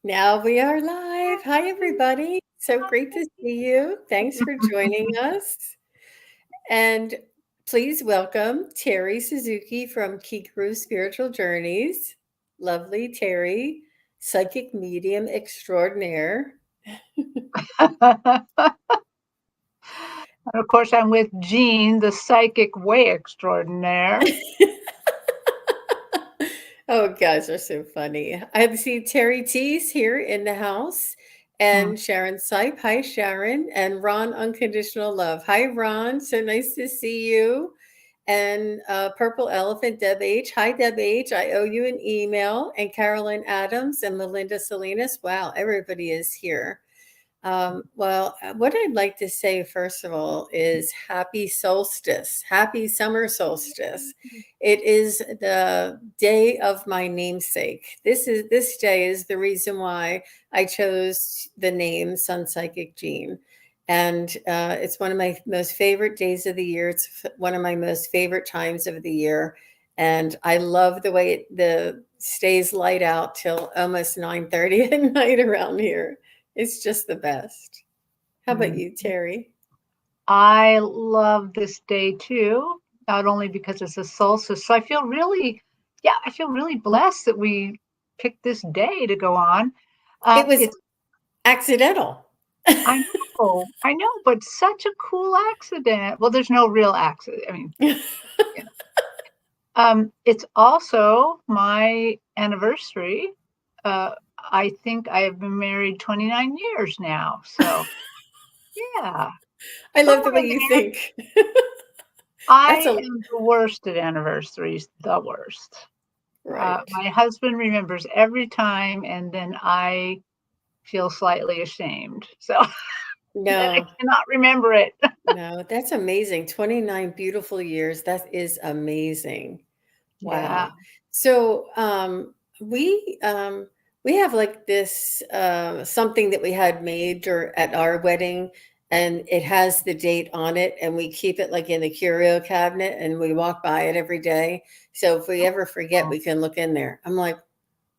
Now we are live. Hi, everybody. So great to see you. Thanks for joining us. And please welcome Terri Suzuki from Kigaru Spiritual Journeys. Lovely Terri, psychic medium extraordinaire. And of course, I'm with Jean, the psychic way extraordinaire. Oh, guys are so funny. I see Terry T's here in the house Mm. and Sharon Sipe. Hi, Sharon. And Ron Unconditional Love. Hi, Ron. So nice to see you. And Purple Elephant, Deb H. Hi, Deb H. I owe you an email. And Carolyn Adams and Melinda Salinas. Wow, everybody is here. What I'd like to say, first of all, is happy solstice, happy summer solstice. It is the day of my namesake. This day is the reason why I chose the name Sun Psychic Jean. And it's one of my most favorite days of the year. One of my most favorite times of the year. And I love the way the stays light out till almost 9:30 at night around here. It's just the best. How about Mm. you, Terry? I love this day too, not only because it's a solstice. So I feel really blessed that we picked this day to go on. It was It's, accidental. I know, but such a cool accident. Well, there's no real accident. I mean, yeah. It's also my anniversary. I think I have been married 29 years now. So, yeah, I love the way somewhere you there. think. That's I a am the worst at anniversaries, the worst. right. My husband remembers every time, and then I feel slightly ashamed. So then I No, cannot remember it. no, that's amazing. 29 beautiful years. That is amazing. Yeah. Wow. So we have like this something that we had made at our wedding, and it has the date on it, and we keep it like in the curio cabinet, and we walk by it every day. So if we ever forget, Oh, we can look in there. I'm like,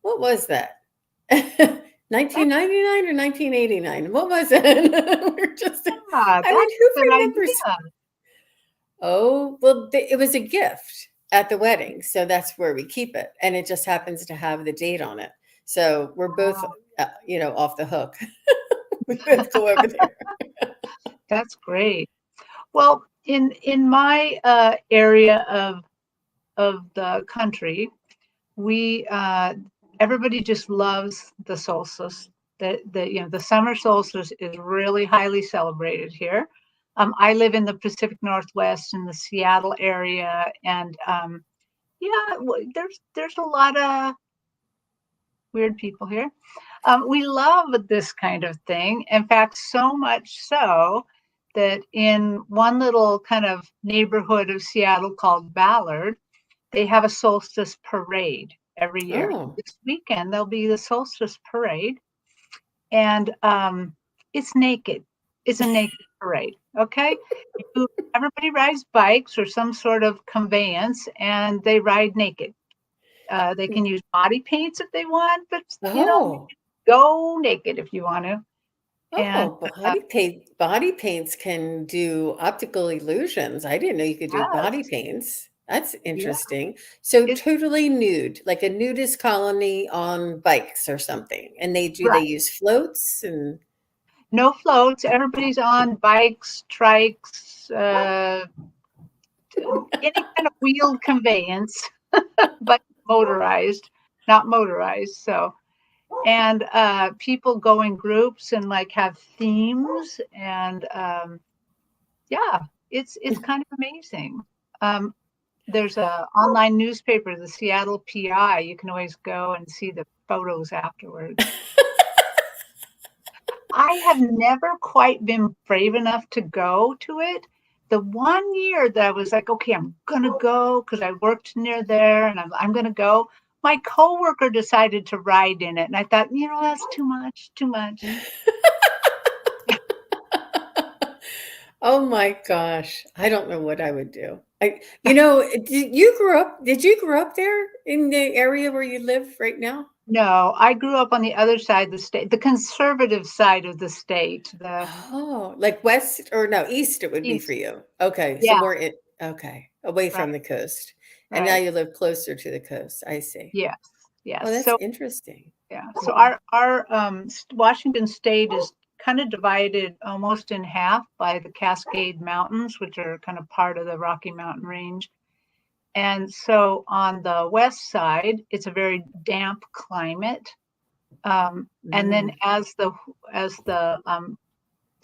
what was that? that's, 1999 or 1989? What was it? We're just, yeah, I mean, that's a who good remembers? idea. Oh, well, it was a gift at the wedding, so that's where we keep it, and it just happens to have the date on it. So we're both, Wow, off the hook. We both go over there. that's great. Well, in my area of the country, we everybody just loves the solstice. The summer solstice is really highly celebrated here. I live in the Pacific Northwest in the Seattle area, and yeah, there's a lot of weird people here. We love this kind of thing. In fact, so much so that in one little kind of neighborhood of Seattle called Ballard, they have a solstice parade every year. Oh, This weekend, there'll be the solstice parade, and it's naked. It's a naked parade. Okay. Everybody rides bikes or some sort of conveyance, and they ride naked. They can use body paints if they want, but oh, go naked if you want to. And oh, body paints can do optical illusions. I didn't know you could do body yes, paints. That's yeah, interesting. So it's totally nude, like a nudist colony on bikes or something. And they right. use floats and No floats. Everybody's on bikes, trikes, any kind of wheeled conveyance, but motorized, not motorized. So, and people go in groups and like have themes, and yeah, it's kind of amazing. Um, there's a online newspaper, the Seattle PI. You can always go and see the photos afterwards. I have never quite been brave enough to go to it. The one year that I was like, okay, I'm gonna go because I worked near there, and I'm gonna go. My coworker decided to ride in it, and I thought, that's too much, too much. oh my gosh, I don't know what I would do. Did you grow up there in the area where you live right now? No, I grew up on the other side of the state, the conservative side of the state, the Oh, like west or no, east it would be for east. you. Okay, so Yeah, more okay, away right, from the coast. And now right. you live closer to the coast. I see. Yes, Oh, yes. that's So interesting. yeah, so Cool. Washington State is kind of divided almost in half by the Cascade Mountains, which are kind of part of the Rocky Mountain Range. And so on the west side, it's a very damp climate. And then Mm, as the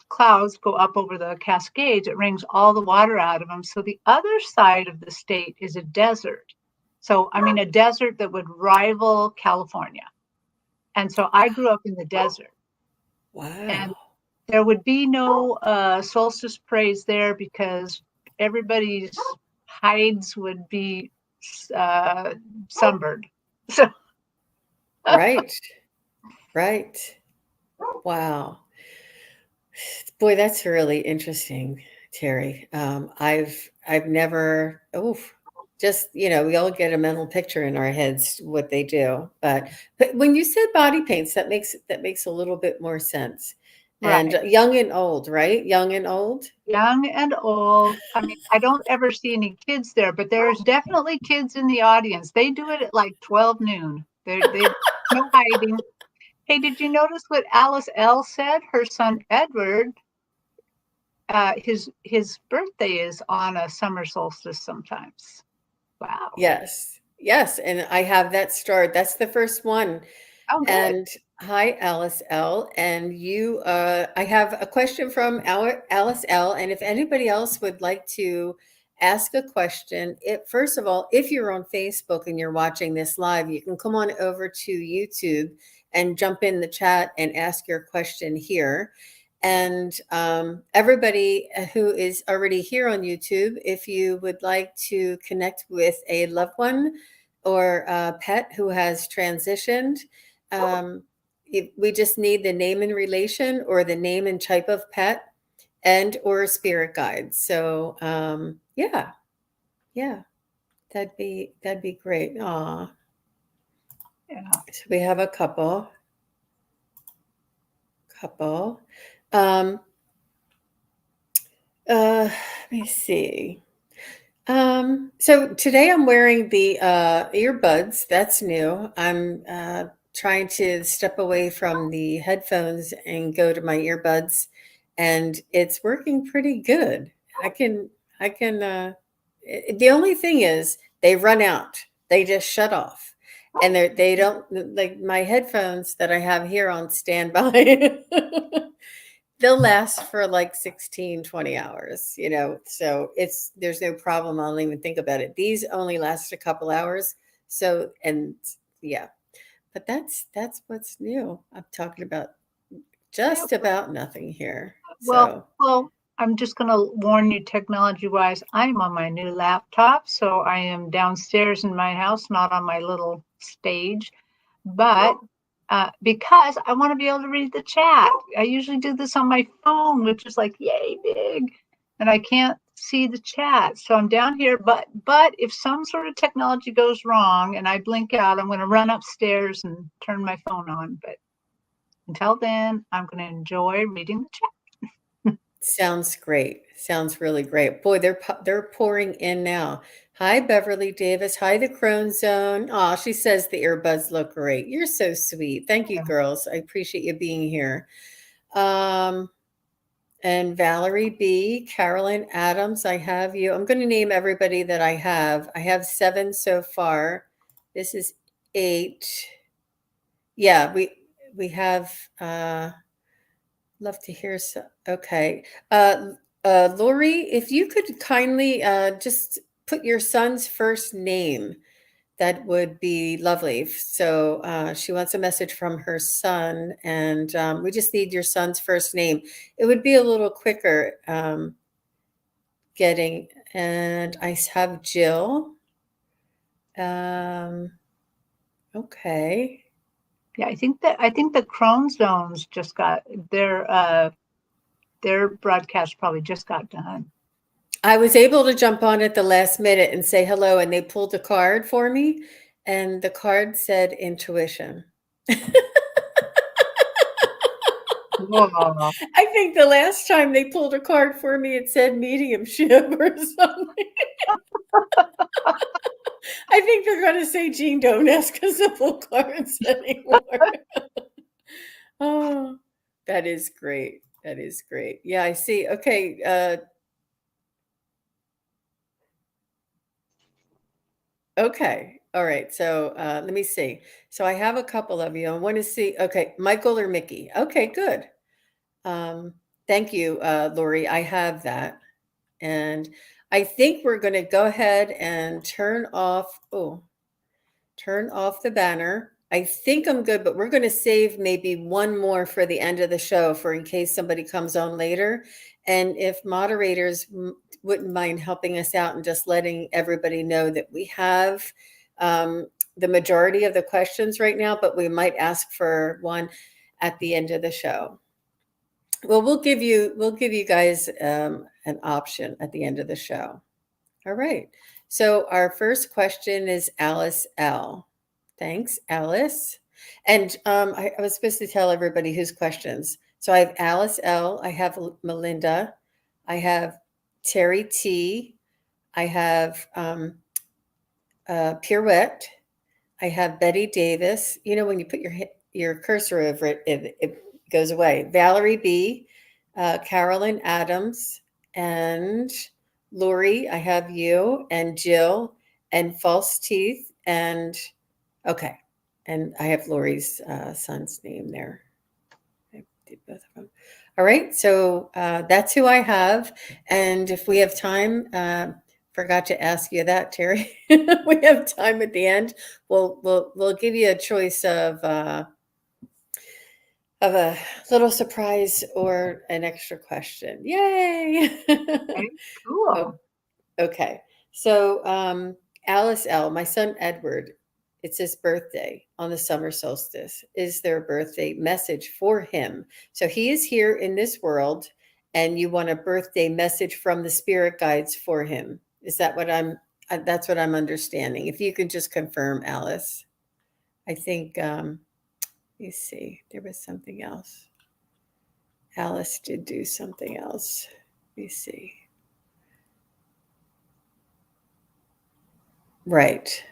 clouds go up over the Cascades, it wrings all the water out of them. So the other side of the state is a desert. So I mean, a desert that would rival California. And so I grew up in the desert, and wow. there would be no solstice praise there because everybody's hides would be uh, sunburned. So Right. Right. Wow. Boy, that's really interesting, Terry. I've never, just, we all get a mental picture in our heads what they do. But when you said body paints, that makes a little bit more sense. And right, young and old, right? Young and old. young and old. I mean, I don't ever see any kids there, but there's definitely kids in the audience. They do it at like 12 noon. They no hiding. Hey, did you notice what Alice L said? Her son Edward, his birthday is on a summer solstice sometimes. Wow. Yes. Yes. And I have that starred. That's the first one. Oh, good. And hi, Alice L. And I have a question from our Alice L. And if anybody else would like to ask a question, first of all, if you're on Facebook and you're watching this live, you can come on over to YouTube and jump in the chat and ask your question here. And everybody who is already here on YouTube, if you would like to connect with a loved one or a pet who has transitioned, um, we just need the name and relation or the name and type of pet and or a spirit guide. So yeah, yeah, that'd be great. Aw. Yeah. So we have a couple. Um, let me see. So today I'm wearing the earbuds. That's new. I'm trying to step away from the headphones and go to my earbuds, and it's working pretty good. I can, the only thing is they run out. They just shut off. And they don't like my headphones that I have here on standby. They'll last for like 16, 20 hours, so there's no problem. I don't even think about it. These only last a couple hours. So, and yeah, but that's what's new. I'm talking about Yeah. just about nothing here. Well, So, well, I'm just going to warn you technology-wise, I'm on my new laptop, so I am downstairs in my house, not on my little stage. But because I want to be able to read the chat. I usually do this on my phone, which is like yay big, and I can't see the chat. So I'm down here, but if some sort of technology goes wrong and I blink out, I'm going to run upstairs and turn my phone on. But until then, I'm going to enjoy reading the chat. sounds great. Sounds really great. Boy, they're pouring in now. Hi, Beverly Davis. Hi, the Crone Zone. Aw, she says the earbuds look great. You're so sweet. Thank you, girls. I appreciate you being here. Um, and Valerie B, Carolyn Adams, I have you. I'm going to name everybody that I have. I have 7 so far. This is 8. Yeah, we have love to hear so okay. Lori, if you could kindly just put your son's first name, that would be lovely. So she wants a message from her son, and we just need your son's first name. It would be a little quicker getting. And I have Jill. Um, okay. Yeah, I think the Chrome Zones just got their broadcast probably just got done. I was able to jump on at the last minute and say hello, and they pulled a card for me, and the card said intuition. Whoa. I think the last time they pulled a card for me, it said mediumship or something. I think they're going to say, Jean, don't ask us to pull cards anymore. Oh, that is great. That is great. Yeah, I see. Okay. Okay. All right. So let me see. So I have a couple of you. I want to see. Okay. Michael or Mickey. Okay, good. Um, thank you, Lori. I have that. And I think we're going to go ahead and turn off the banner. I think I'm good, but we're going to save maybe one more for the end of the show for in case somebody comes on later. And if moderators wouldn't mind helping us out and just letting everybody know that we have the majority of the questions right now, but we might ask for one at the end of the show. Well, we'll give you guys an option at the end of the show. All right. So our first question is Alice L. Thanks, Alice. And I was supposed to tell everybody whose questions. So I have Alice L. I have Melinda. I have Terri T. I have Pirouette. I have Betty Davis. You know, when you put your cursor over it, it goes away. Valerie B. Carolyn Adams. And Lori, I have you. And Jill. And False Teeth. And okay. And I have Lori's son's name there. I did both of them. All right. So that's who I have. And if we have time, forgot to ask you that, Terri. We have time at the end. We'll give you a choice of a little surprise or an extra question. Yay! Okay, cool. Oh, okay. So Alice L, my son Edward, it's his birthday on the summer solstice. Is there a birthday message for him? So he is here in this world, and you want a birthday message from the spirit guides for him. Is that what that's what I'm understanding. If you can just confirm, Alice. I think, let me see, there was something else. Alice did do something else. Let me see. Right.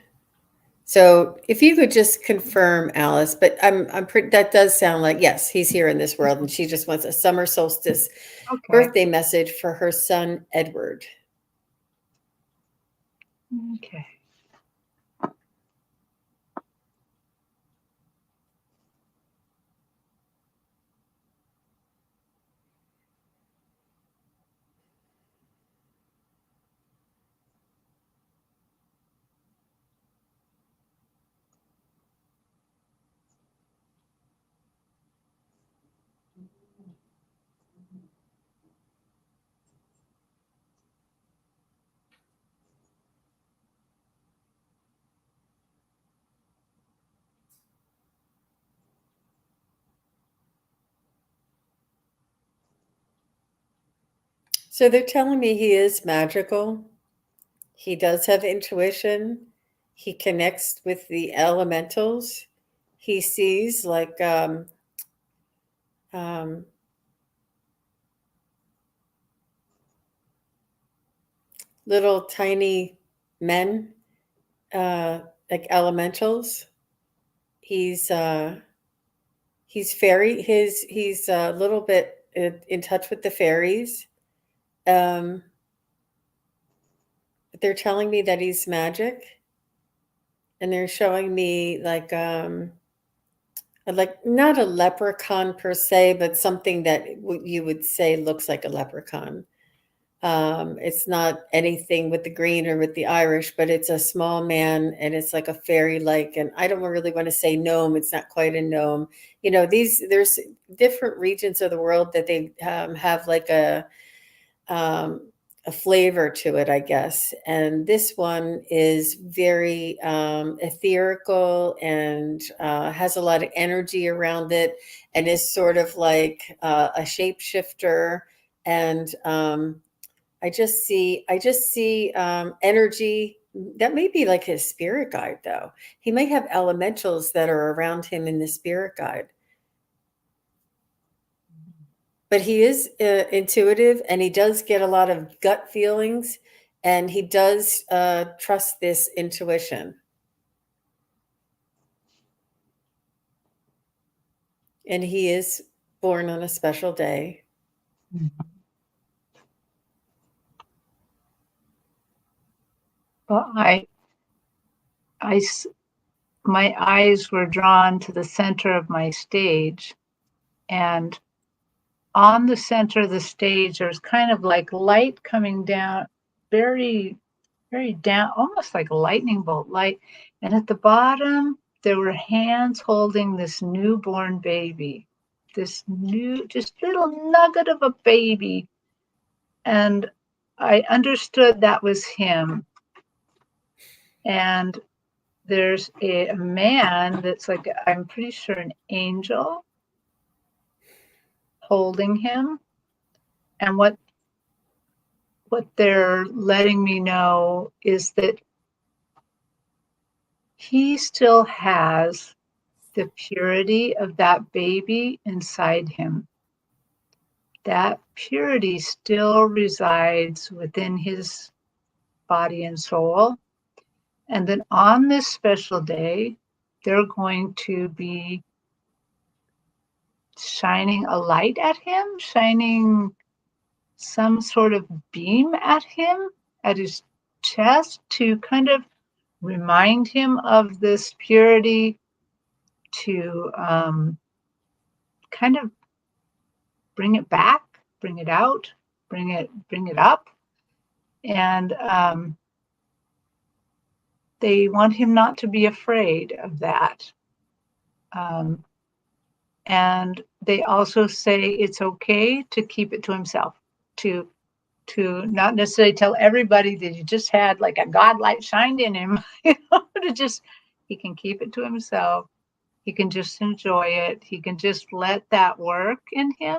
So if you could just confirm, Alice, but I'm pretty, that does sound like, yes, he's here in this world and she just wants a summer solstice Okay. birthday message for her son, Edward. Okay. So they're telling me he is magical. He does have intuition. He connects with the elementals. He sees like um, little tiny men, like elementals. He's fairy. He's a little bit in touch with the fairies. Um, but they're telling me that he's magic, and they're showing me like not a leprechaun per se, but something that you would say looks like a leprechaun. It's not anything with the green or with the Irish, but it's a small man and it's like a fairy like, and I don't really want to say gnome. It's not quite a gnome. You know, there's different regions of the world that they have like a flavor to it, I guess. And this one is very ethereal and has a lot of energy around it, and is sort of like a shapeshifter. And I just see energy That may be like his spirit guide, though. He may have elementals that are around him in the spirit guide. But he is intuitive, and he does get a lot of gut feelings, and he does trust this intuition. And he is born on a special day. Well, my eyes were drawn to the center of my stage, and on the center of the stage, there's kind of like light coming down, very, very down, almost like a lightning bolt light. And at the bottom, there were hands holding this newborn baby, this new, just little nugget of a baby. And I understood that was him. And there's a man that's like, I'm pretty sure an angel holding him. And what they're letting me know is that he still has the purity of that baby inside him. That purity still resides within his body and soul. And then on this special day, they're going to be shining a light at him, shining some sort of beam at him, at his chest, to kind of remind him of this purity, to kind of bring it back, bring it out, bring it up. And they want him not to be afraid of that. And they also say it's okay to keep it to himself, to not necessarily tell everybody that you just had like a God light shined in him, to just, he can keep it to himself. He can just enjoy it. He can just let that work in him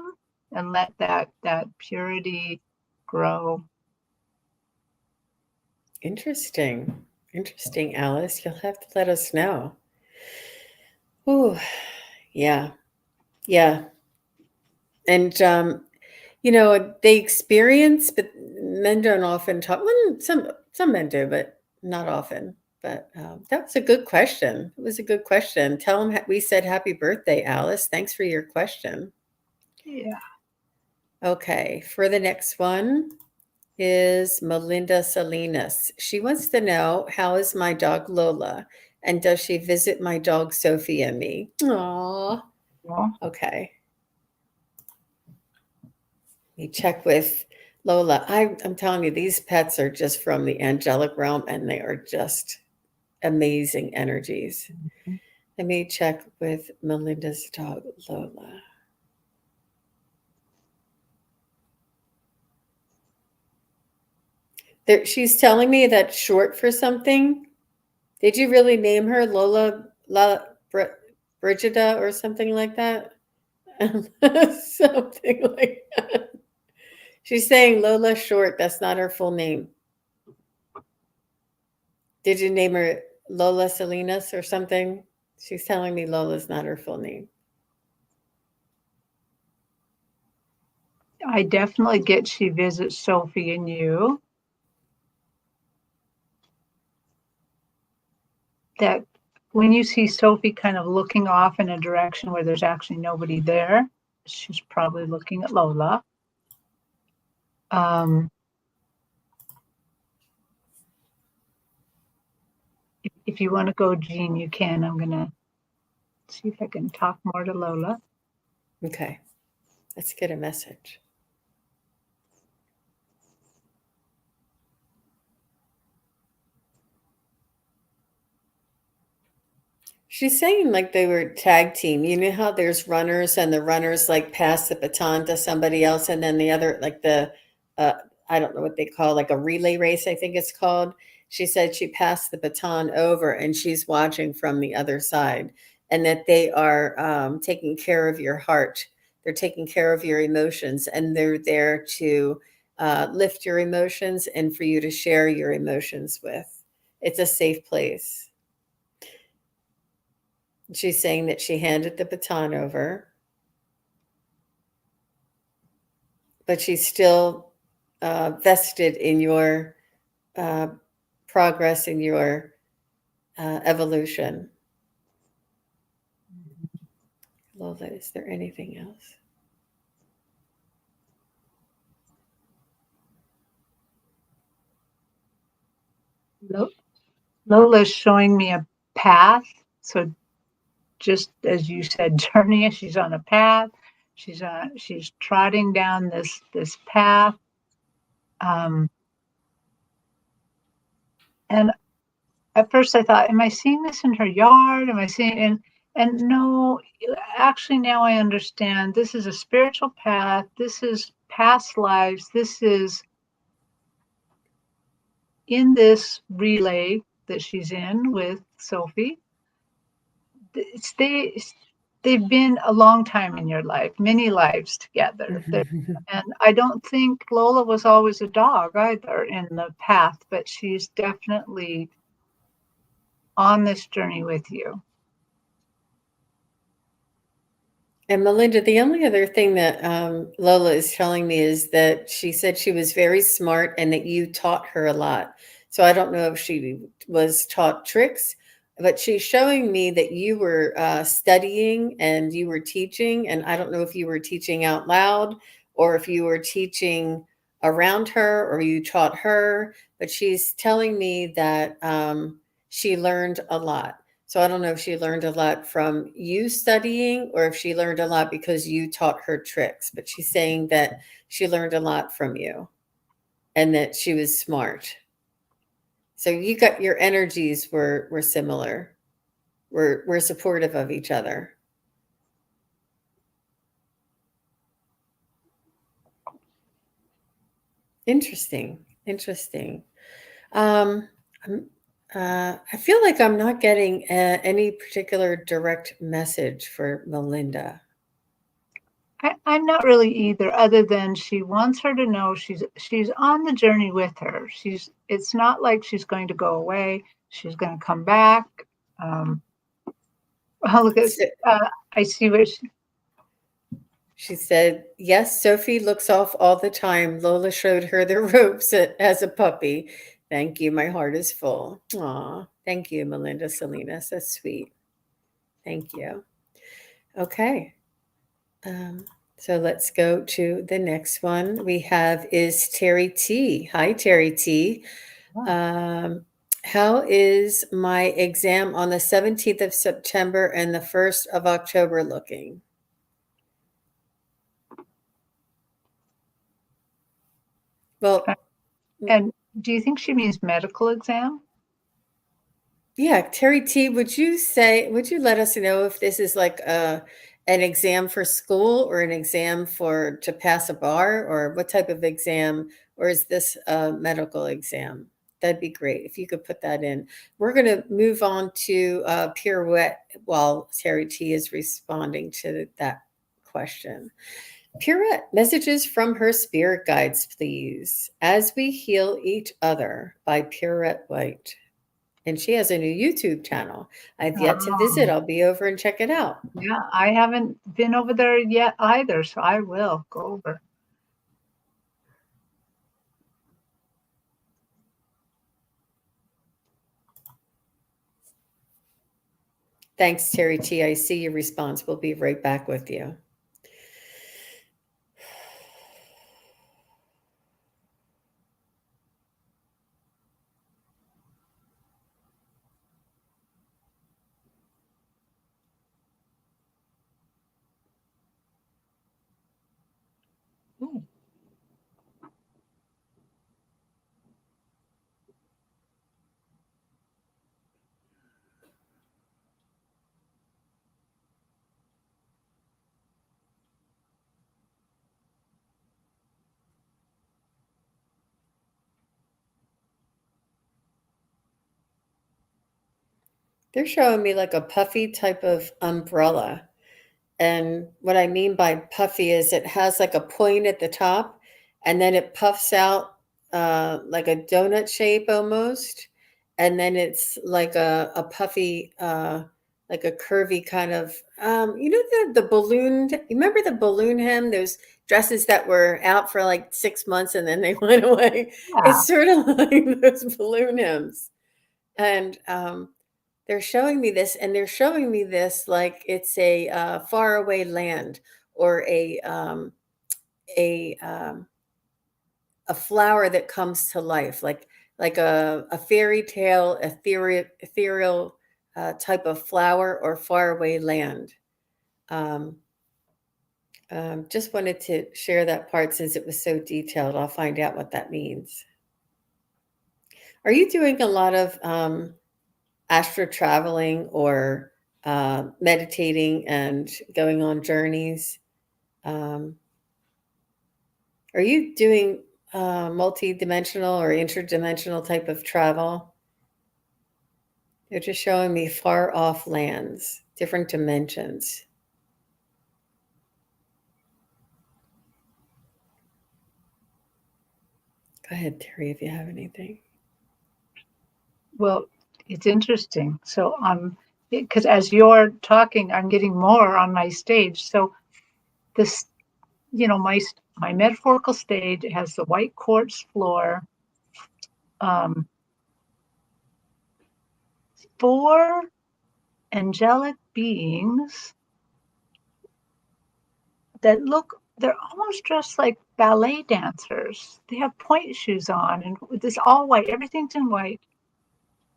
and let that purity grow. Interesting. Interesting, Alice. You'll have to let us know. Ooh, yeah. Yeah. And, they experience, but men don't often talk. Well, some men do, but not often. But that was a good question. It was a good question. Tell them we said happy birthday, Alice. Thanks for your question. Yeah. Okay. For the next one is Melinda Salinas. She wants to know, how is my dog Lola? And does she visit my dog Sophie and me? Aww. Well, Okay. We check with Lola. I'm telling you, these pets are just from the angelic realm, and they are just amazing energies. Let me check with Melinda's dog, Lola. She's telling me that's short for something. Did you really name her Lola Brigida or something like that? Something like that. She's saying Lola Short. That's not her full name. Did you name her Lola Salinas or something? She's telling me Lola's not her full name. I definitely get she visits Sophie and you. That when you see Sophie kind of looking off in a direction where there's actually nobody there, she's probably looking at Lola. If you want to go, Jean, you can. I'm going to see if I can talk more to Lola. Okay. Let's get a message. She's saying like they were tag team. You know how there's runners, and the runners like pass the baton to somebody else, and then the other, like I don't know what they call, like a relay race, I think it's called. She said she passed the baton over, and she's watching from the other side, and that they are taking care of your heart. They're taking care of your emotions, and they're there to lift your emotions and for you to share your emotions with. It's a safe place. She's saying that she handed the baton over, but she's still vested in your uh, progress, in your evolution. Lola, is there anything else? Lola's showing me a path. So just as you said, journey, she's on a path. She's trotting down this path. And at first I thought, am I seeing this in her yard? Am I seeing and no, actually now I understand this is a spiritual path. This is past lives. This is in this relay that she's in with Sophie. They've been a long time in your life, many lives together. And I don't think Lola was always a dog either in the path, but she's definitely on this journey with you. And Melinda, the only other thing that Lola is telling me is that she said she was very smart and that you taught her a lot. So I don't know if she was taught tricks, but she's showing me that you were studying and you were teaching. And I don't know if you were teaching out loud or if you were teaching around her or you taught her, but she's telling me that she learned a lot. So I don't know if she learned a lot from you studying or if she learned a lot because you taught her tricks, but she's saying that she learned a lot from you and that she was smart. So you got your energies were similar. We're supportive of each other. Interesting. Interesting. Um, I feel like I'm not getting any particular direct message for Melinda. I'm not really either, other than she wants her to know she's on the journey with her. It's not like she's going to go away. She's going to come back. Oh, look at I see what She said, yes, Sophie looks off all the time. Lola showed her the ropes as a puppy. Thank you. My heart is full. Aw, thank you, Melinda Salinas. That's sweet. Thank you. Okay. So let's go to the next one we have is Terry T. Hi, Terry T. How is my exam on the 17th of September and the 1st of October looking? Well, and do you think she means medical exam? Yeah, Terry T, would you let us know if this is like an exam for school or an exam to pass a bar or what type of exam, or is this a medical exam? That'd be great if you could put that in. We're going to move on to Pirouette while Terry T is responding to that question. Pirouette, messages from her spirit guides, please. As we heal each other by Pirouette White. And she has a new YouTube channel. I've yet to visit. I'll be over and check it out. Yeah, I haven't been over there yet either, so I will go over. Thanks, Terry T. I see your response. We'll be right back with you. They're showing me like a puffy type of umbrella. And what I mean by puffy is it has like a point at the top and then it puffs out like a donut shape almost. and then it's like a puffy, like a curvy kind of, the balloon. You remember the balloon hem? Those dresses that were out for like 6 months and then they went away. Yeah. It's sort of like those balloon hems, and they're showing me this, and they're showing me this like it's a faraway land, or a um, a flower that comes to life, like a fairy tale, ethereal type of flower, or faraway land. Um, just wanted to share that part since it was so detailed. I'll find out what that means. Are you doing a lot of astral traveling, or meditating and going on journeys? Um, are you doing multi-dimensional or interdimensional type of travel? They're just showing me far off lands, different dimensions. Go ahead, Terri, if you have anything. Well, it's interesting. So because as you're talking, I'm getting more on my stage. So this, my metaphorical stage has the white quartz floor, 4 angelic beings that they're almost dressed like ballet dancers. They have point shoes on, and with this all white, everything's in white.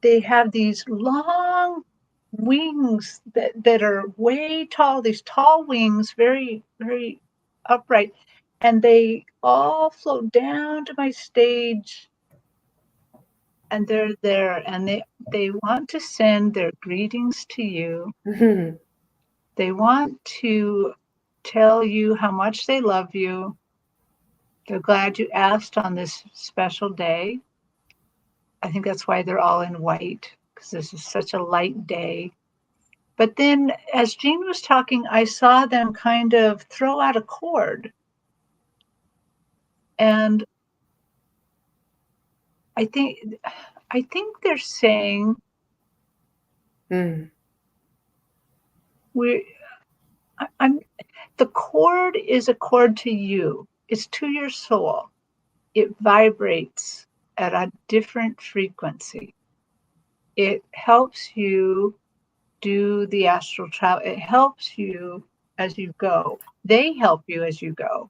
They have these long wings that are way tall, these tall wings, very, very upright. And they all float down to my stage, and they're there, and they want to send their greetings to you. They want to tell you how much they love you. They're glad you asked on this special day. I think that's why they're all in white, because this is such a light day. But then as Jean was talking, I saw them kind of throw out a cord. And I think they're saying the cord is a cord to you. It's to your soul. It vibrates at a different frequency. It helps you do the astral travel. It helps you as you go. They help you as you go.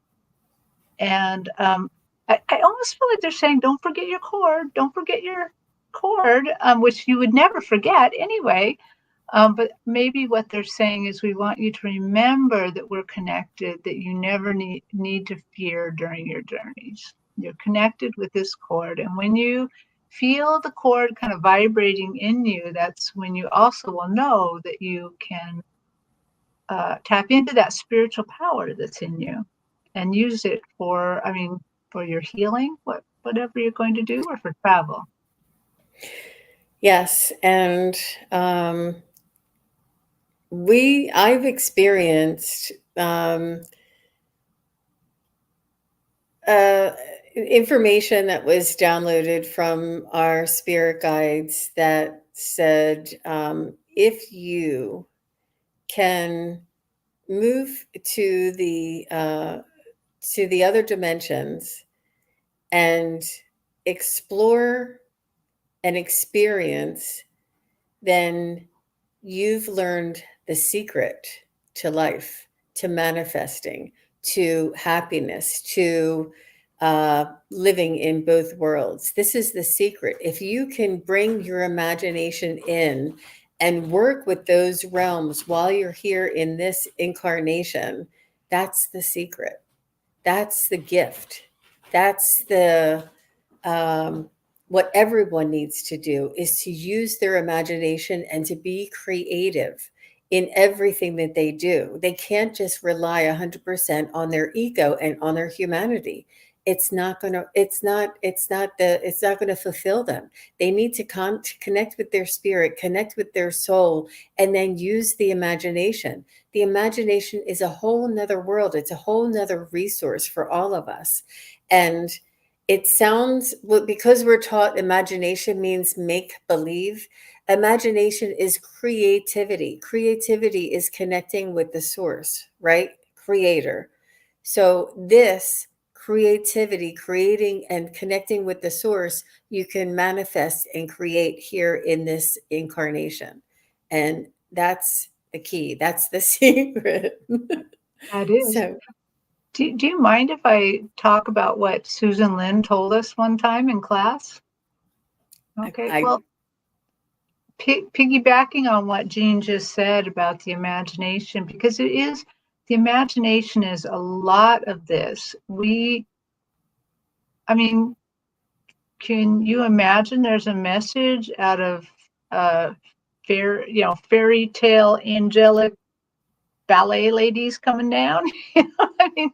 And I almost feel like they're saying, don't forget your cord. Don't forget your cord, which you would never forget anyway. But maybe what they're saying is, we want you to remember that we're connected, that you never need to fear during your journeys. You're connected with this cord. And when you feel the cord kind of vibrating in you, that's when you also will know that you can tap into that spiritual power that's in you and use it for your healing, whatever you're going to do, or for travel. Yes, and I've experienced information that was downloaded from our spirit guides that said, if you can move to the other dimensions and explore and experience, then you've learned the secret to life, to manifesting, to happiness, to living in both worlds. This is the secret. If you can bring your imagination in and work with those realms while you're here in this incarnation, that's the secret. That's the gift. That's the what everyone needs to do, is to use their imagination and to be creative in everything that they do. They can't just rely 100% on their ego and on their humanity. It's not going to fulfill them. They need to connect with their spirit, connect with their soul, and then use the imagination. The imagination is a whole nother world. It's a whole nother resource for all of us. And it sounds, well, because we're taught imagination means make believe. Imagination is creativity. Creativity is connecting with the source, right? Creator. So this creativity, creating and connecting with the source, you can manifest and create here in this incarnation. And that's the key. That's the secret. That is. So Do you mind if I talk about what Susan Lin told us one time in class? Okay, I well, piggybacking on what Jean just said about the imagination, because the imagination is a lot of this. I mean, can you imagine there's a message out of fairy tale angelic ballet ladies coming down? I mean,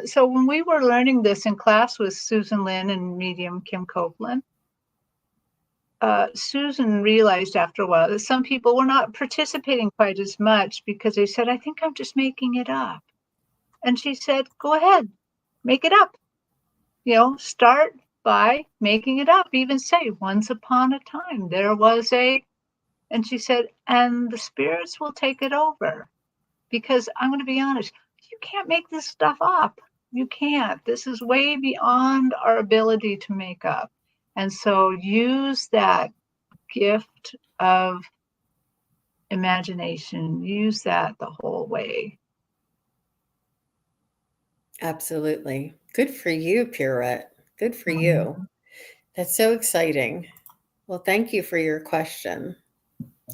so when we were learning this in class with Susan Lin and medium Kim Copeland, Susan realized after a while that some people were not participating quite as much because they said, I think I'm just making it up. And she said, go ahead, make it up. Start by making it up. Even say, once upon a time, there was and she said, and the spirits will take it over. Because I'm going to be honest, you can't make this stuff up. You can't. This is way beyond our ability to make up. And so use that gift of imagination, use that the whole way. Absolutely. Good for you, Pirouette. Good for you. That's so exciting. Well, thank you for your question.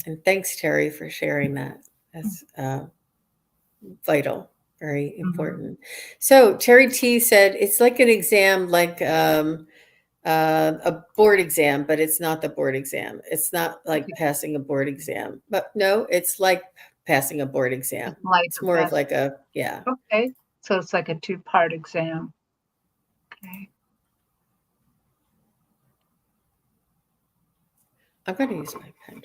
And thanks, Terri, for sharing that. That's vital, very important. So Terri T said it's like an exam, like a board exam, but it's not the board exam. It's not like passing a board exam. But no, it's like passing a board exam. It's more of like a, yeah. Okay. So it's like a 2-part exam. Okay. I'm going to use my pen.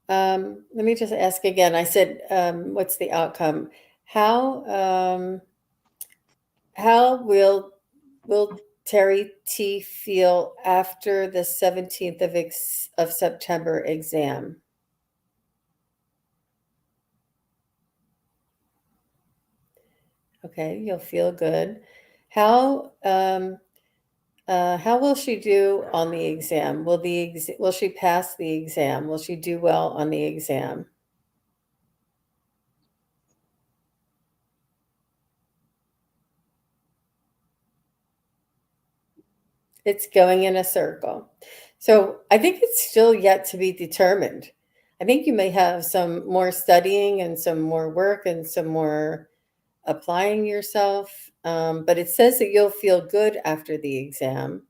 Let me just ask again. I said, what's the outcome? How will Terri T feel after the 17th of September exam? Okay, you'll feel good. How will she do on the exam? Will she pass the exam? Will she do well on the exam? It's going in a circle. So I think it's still yet to be determined. I think you may have some more studying and some more work and some more applying yourself. But it says that you'll feel good after the exam.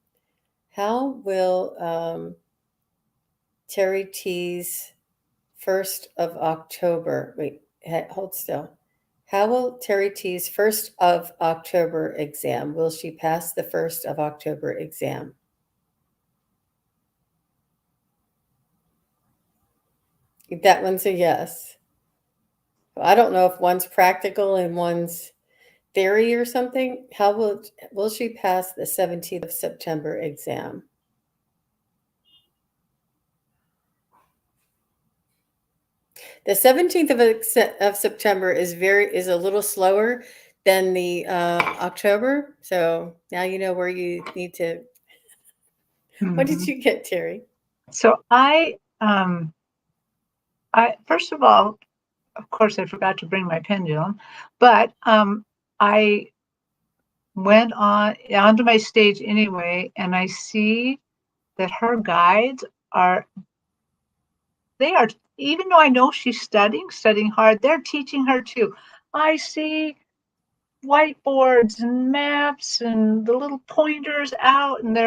How will Terri T's 1st of October, wait, hold still. How will Terri T's 1st of October exam? Will she pass the 1st of October exam? That one's a yes. I don't know if one's practical and one's theory or something. How will she pass the 17th of September exam? The 17th of September is a little slower than the October. So now you know where you need to. What did you get, Terri? So I first of all, of course, I forgot to bring my pendulum, but I went onto my stage anyway, and I see that her guides they are, even though I know she's studying hard, they're teaching her too. I see whiteboards and maps and the little pointers out, and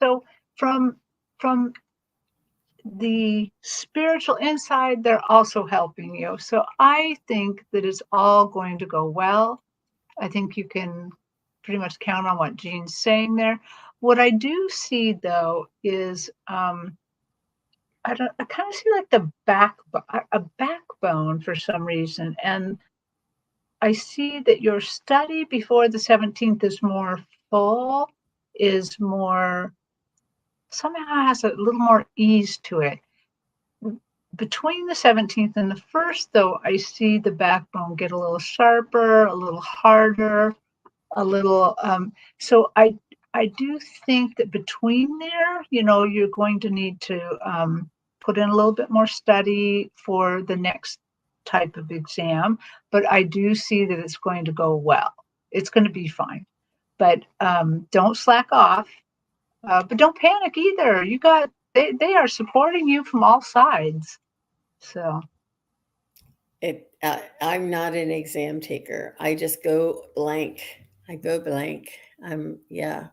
so from the spiritual inside, they're also helping you. So I think that it's all going to go well. I think you can pretty much count on what Jean's saying there. What I do see though is I kind of see like a backbone for some reason, and I see that your study before the 17th is more full, is more somehow has a little more ease to it. Between the 17th and the 1st, though, I see the backbone get a little sharper, a little harder, a little. So I do think that between there, you're going to need to put in a little bit more study for the next type of exam. But I do see that it's going to go well. It's going to be fine. But don't slack off. But don't panic either. They are supporting you from all sides. So I'm not an exam taker. I just go blank. I go blank. Yeah.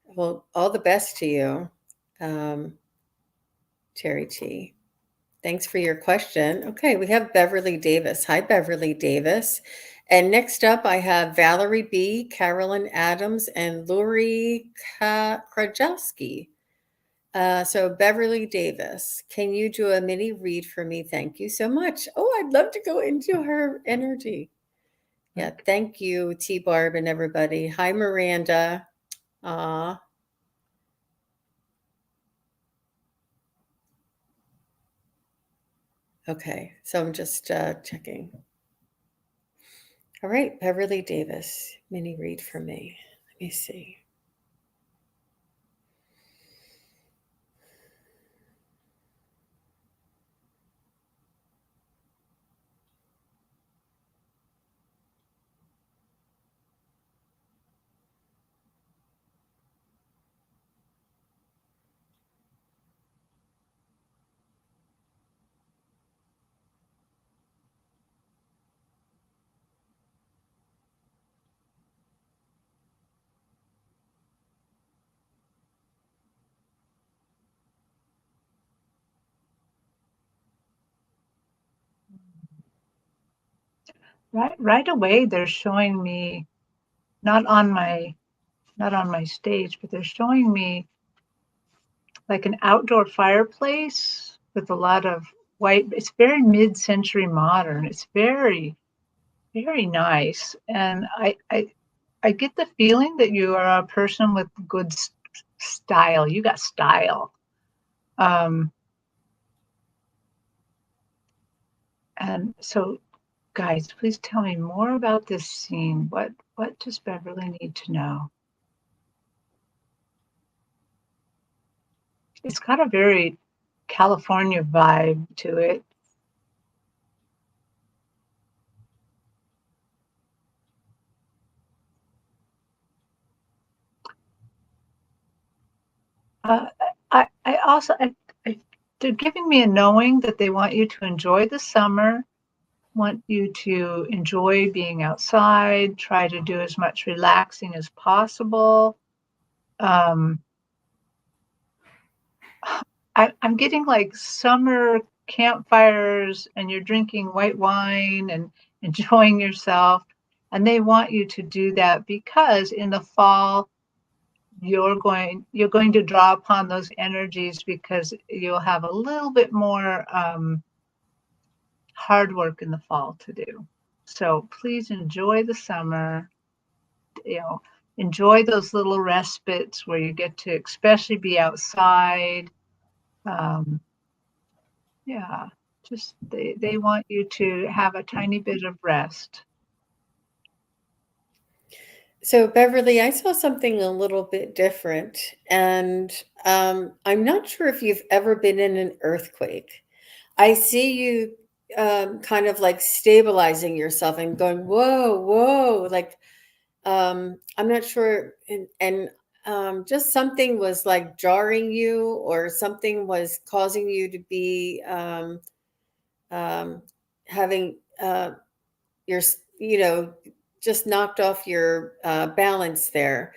Well, all the best to you, um, Terry T. Thanks for your question. Okay, we have Beverly Davis. Hi, Beverly Davis. And next up, I have Valerie B., Carolyn Adams, and Lori Krajewski. So, Beverly Davis, can you do a mini read for me? Thank you so much. Oh, I'd love to go into her energy. Yeah, thank you, T Barb and everybody. Hi, Miranda. Aw. Okay, so I'm just checking. All right, Beverly Davis, mini read for me. Let me see. right away, they're showing me not on my stage, but they're showing me like an outdoor fireplace with a lot of white. It's very mid-century modern. It's very, very nice. And I get the feeling that you are a person with good style. You got style. And so, guys, please tell me more about this scene. What does Beverly need to know? It's got a very California vibe to it. I also, they're giving me a knowing that they want you to enjoy the summer, want you to enjoy being outside, try to do as much relaxing as possible. I'm getting like summer campfires and you're drinking white wine and enjoying yourself. And they want you to do that because in the fall, you're going to draw upon those energies because you'll have a little bit more hard work in the fall to do. So please enjoy the summer, enjoy those little respites where you get to especially be outside. Yeah, just they want you to have a tiny bit of rest. So, Beverly, I saw something a little bit different, and I'm not sure if you've ever been in an earthquake. I see you kind of like stabilizing yourself and going, whoa, whoa. Like, I'm not sure. And just something was like jarring you, or something was causing you to be um, having your, just knocked off your balance there.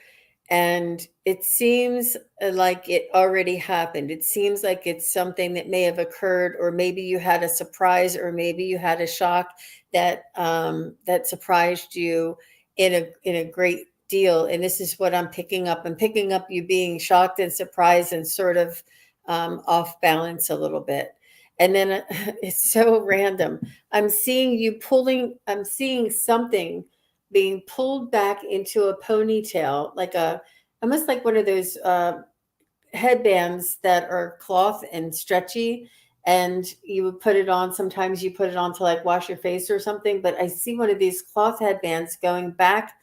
And it seems like it already happened. It seems like it's something that may have occurred, or maybe you had a surprise, or maybe you had a shock that that surprised you in a great deal. And this is what I'm picking up. I'm picking up you being shocked and surprised and sort of off balance a little bit. And then it's so random. I'm seeing you pulling. I'm seeing something being pulled back into a ponytail, like a almost like one of those headbands that are cloth and stretchy, and you would put it on. Sometimes you put it on to like wash your face or something. But I see one of these cloth headbands going back,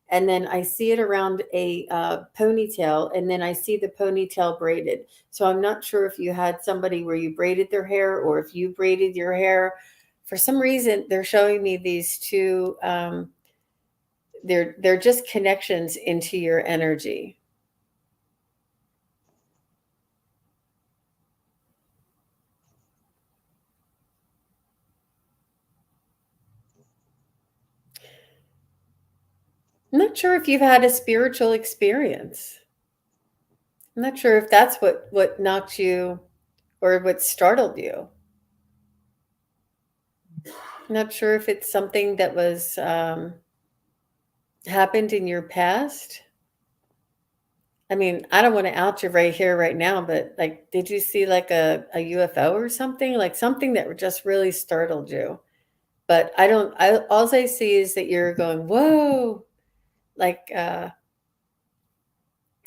and then I see it around a ponytail, and then I see the ponytail braided. So I'm not sure if you had somebody where you braided their hair or if you braided your hair. For some reason, they're showing me these two. They're just connections into your energy. I'm not sure if you've had a spiritual experience. I'm not sure if that's what knocked you or what startled you. I'm not sure if it's something that was happened in your past. I mean, I don't want to out you right here, right now, but like, did you see like a UFO or something? Like something that just really startled you? But I don't, all I see is that you're going, whoa, like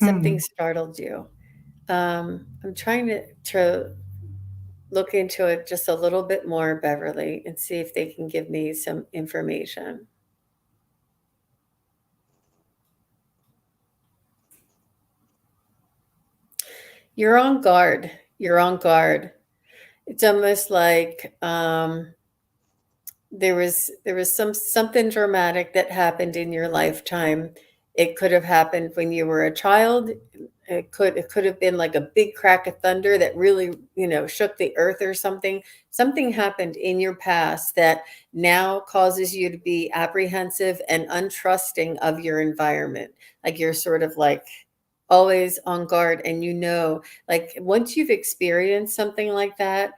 something Hmm. startled you. I'm trying to look into it just a little bit more, Beverly, and see if they can give me some information. You're on guard. You're on guard. It's almost like there was something dramatic that happened in your lifetime. It could have happened when you were a child. It could have been like a big crack of thunder that really, shook the earth or something. Something happened in your past that now causes you to be apprehensive and untrusting of your environment. Like you're sort of like always on guard, and like once you've experienced something like that,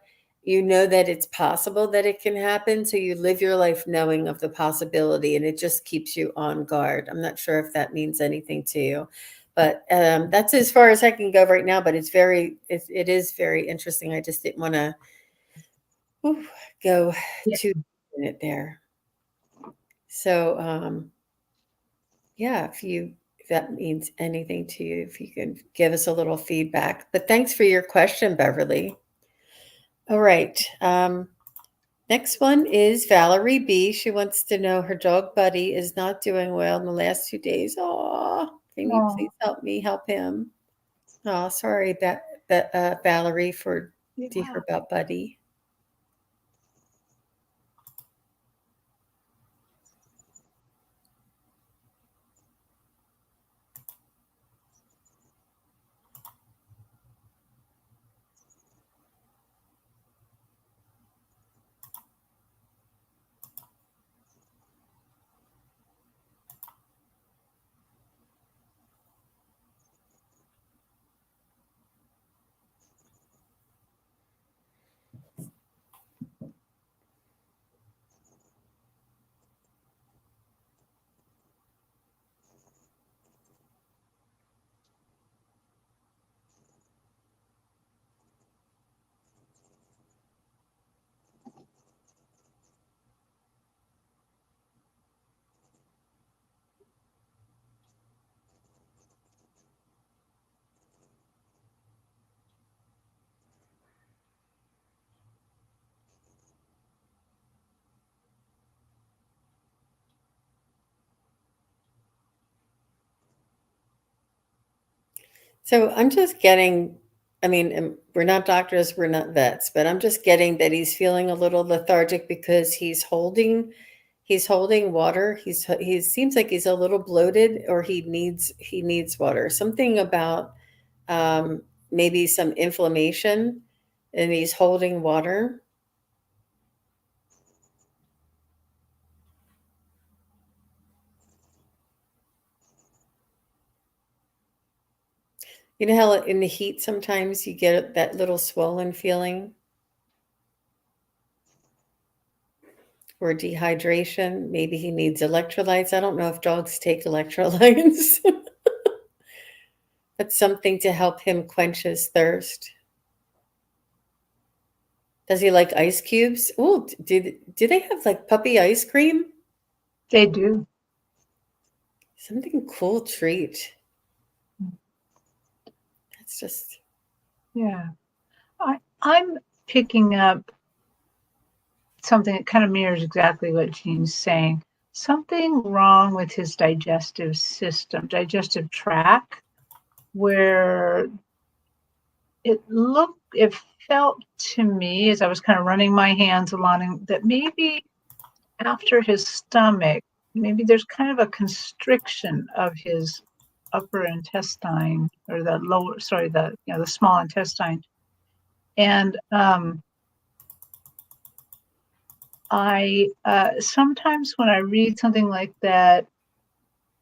you know that it's possible that it can happen. So you live your life knowing of the possibility, and it just keeps you on guard. I'm not sure if that means anything to you, but that's as far as I can go right now. But it is very interesting. I just didn't want to go Yeah. too in it there. So yeah, if that means anything to you, if you can give us a little feedback. But thanks for your question, Beverly. All right. Next one is Valerie B. She wants to know her dog Buddy is not doing well in the last 2 days. Aw, can you Oh, please help me help him? Oh, sorry, Valerie, to hear yeah. about Buddy. So I'm just getting, I mean, we're not doctors, we're not vets, but I'm just getting that he's feeling a little lethargic because he's holding water. He seems like he's a little bloated, or he needs water. Something about maybe some inflammation, and he's holding water. You know how in the heat sometimes you get that little swollen feeling or dehydration? Maybe he needs electrolytes. I don't know if dogs take electrolytes, but something to help him quench his thirst. Does he like ice cubes? Oh, do they have like puppy ice cream? They do. Something cool treat. That's just Yeah. I'm picking up something that kind of mirrors exactly what Jean's saying. Something wrong with his digestive system, digestive tract, where it felt to me as I was kind of running my hands along him that maybe after his stomach, maybe there's kind of a constriction of his upper intestine or the small intestine. And I sometimes when I read something like that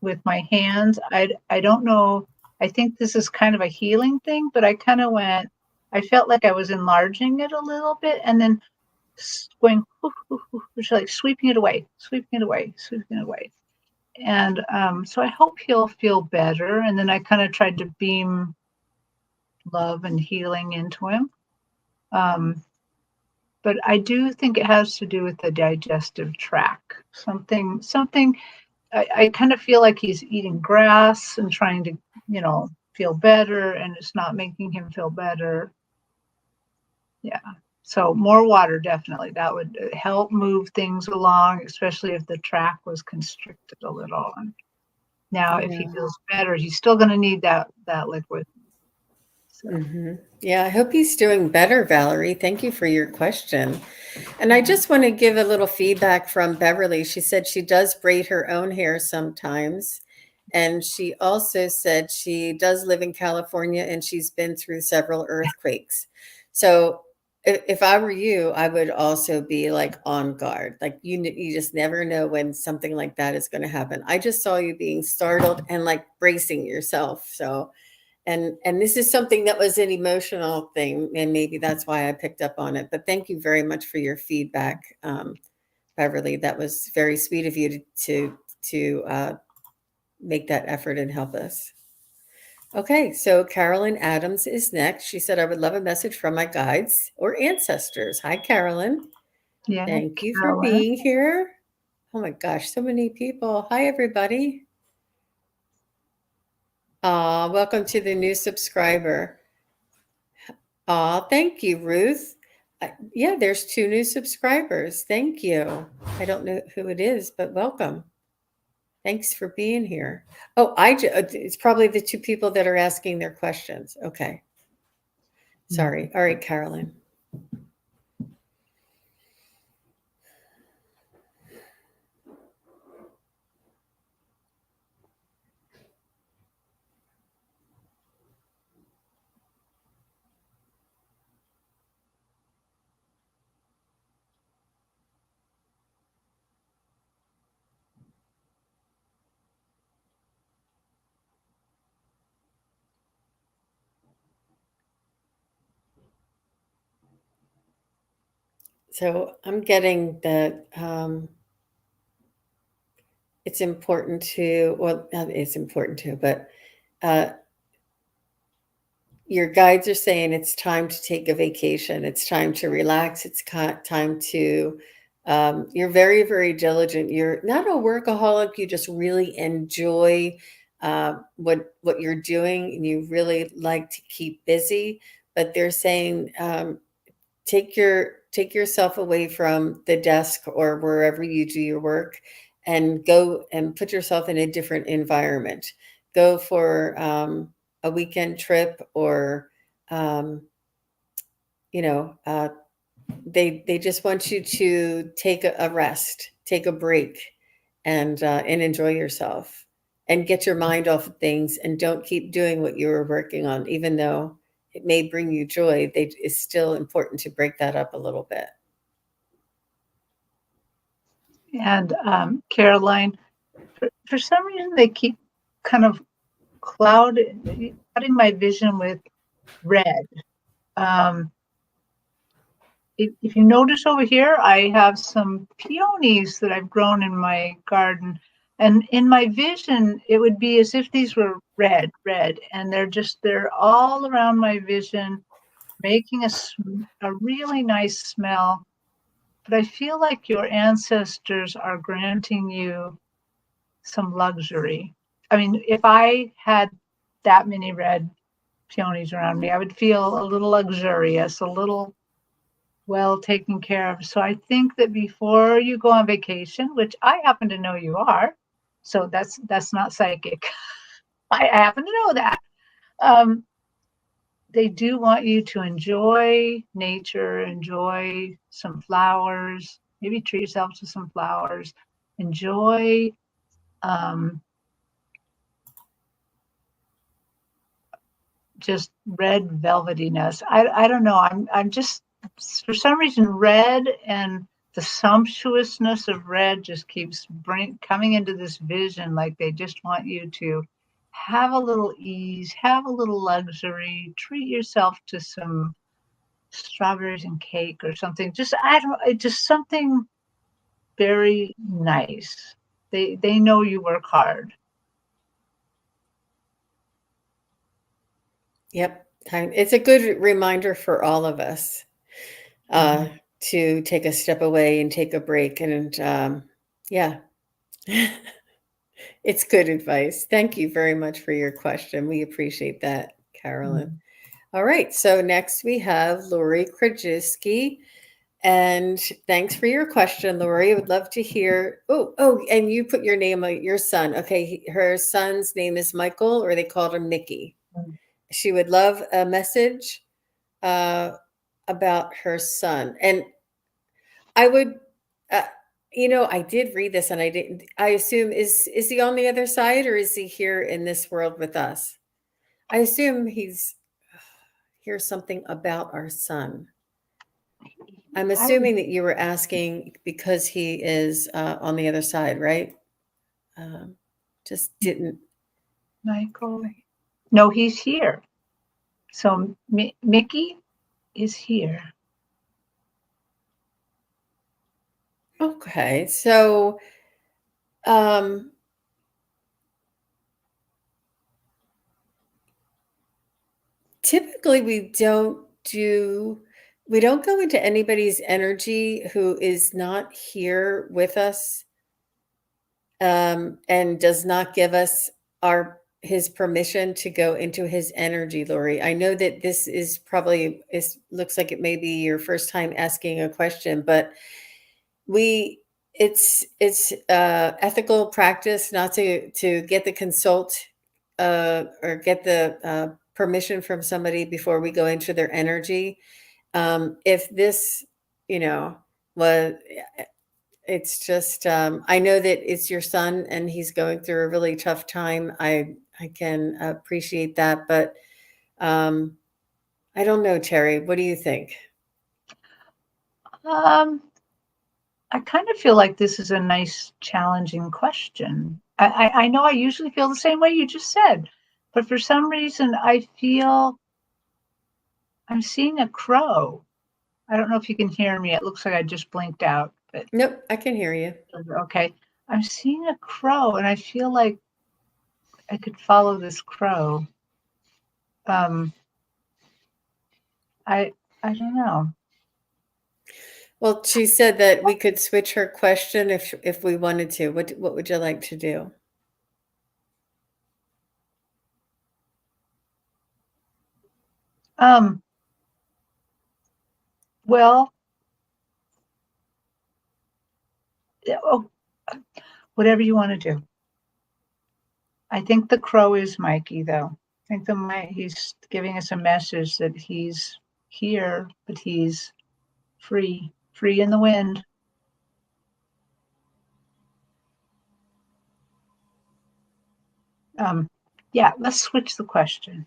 with my hands, I don't know. I think this is kind of a healing thing, but I kind of went. I felt like I was enlarging it a little bit, and then going like sweeping it away, sweeping it away, sweeping it away. And so I hope he'll feel better. And then I kind of tried to beam love and healing into him. But I do think it has to do with the digestive tract. Something. I kind of feel like he's eating grass and trying to, feel better, and it's not making him feel better. Yeah. So more water, definitely. That would help move things along, especially if the track was constricted a little. And now, if he feels better, he's still going to need that liquid. So. Yeah, I hope he's doing better, Valerie. Thank you for your question. And I just want to give a little feedback from Beverly. She said she does braid her own hair sometimes. And she also said she does live in California and she's been through several earthquakes. So if I were you, I would also be like on guard. Like you just never know when something like that is going to happen. I just saw you being startled and like bracing yourself. So and this is something that was an emotional thing, and maybe that's why I picked up on it. But thank you very much for your feedback, Beverly. That was very sweet of you to make that effort and help us. Okay, so Carolyn Adams is next. She said, I would love a message from my guides or ancestors. Hi, Carolyn. Yeah, Thank you for Carolyn. being here. Oh my gosh, so many people. Hi, everybody. Welcome to the new subscriber. Thank you, Ruth. Yeah, there's 2 new subscribers. Thank you. I don't know who it is, but welcome. Thanks for being here. Oh, it's probably the 2 people that are asking their questions. Okay. Sorry. All right, Carolyn. So I'm getting that it's important to, well, not it's important to, but uh, your guides are saying it's time to take a vacation. It's time to relax. It's time to, you're very, very diligent. You're not a workaholic. You just really enjoy what you're doing, and you really like to keep busy. But they're saying take yourself away from the desk or wherever you do your work, and go and put yourself in a different environment. Go for a weekend trip, or um, you know they just want you to take a rest, take a break, and enjoy yourself and get your mind off of things, and don't keep doing what you were working on, even though it may bring you joy. It's still important to break that up a little bit. And Caroline, for some reason, they keep kind of clouding my vision with red. If you notice over here, I have some peonies that I've grown in my garden. And in my vision, it would be as if these were red, and they're all around my vision, making a really nice smell. But I feel like your ancestors are granting you some luxury. I mean, if I had that many red peonies around me, I would feel a little luxurious, a little well taken care of. So I think that before you go on vacation, which I happen to know you are, so that's not psychic. I happen to know that. They do want you to enjoy nature, enjoy some flowers, maybe treat yourself to some flowers, enjoy just red velvetiness. I don't know. I'm just, for some reason, red and the sumptuousness of red just keeps coming into this vision, like they just want you to have a little ease, have a little luxury, treat yourself to some strawberries and cake or something. Just I don't just something very nice. They know you work hard. Yep. It's a good reminder for all of us to take a step away and take a break. And yeah, it's good advice. Thank you very much for your question. We appreciate that, Carolyn. All right. So next we have Lori Krajewski. And thanks for your question, Lori. I would love to hear. Oh, and you put your name on your son. Okay. Her son's name is Michael, or they called him Mickey. She would love a message about her son. And I would, I did read this and I didn't, I assume, is he on the other side or is he here in this world with us? I assume here's something about our son. I'm assuming that you were asking because he is on the other side, right? Just didn't. Michael. No, he's here. So Mickey is here. Okay. So, typically we don't go into anybody's energy who is not here with us, and does not give us his permission to go into his energy, Lori. I know that this is probably, it looks like it may be your first time asking a question, but it's ethical practice not to get the consult or get the permission from somebody before we go into their energy. If this, was, it's just, I know that it's your son and he's going through a really tough time. I can appreciate that, but I don't know, Terri, what do you think? I kind of feel like this is a nice, challenging question. I know I usually feel the same way you just said, but for some reason I feel I'm seeing a crow. I don't know if you can hear me. It looks like I just blinked out. But Nope, I can hear you. okay. I'm seeing a crow and I feel like I could follow this crow. I don't know. Well, she said that we could switch her question if we wanted to. What would you like to do? Well, whatever you want to do. I think the crow is Mikey, though. I think he's giving us a message that he's here, but he's free in the wind. Yeah, let's switch the question.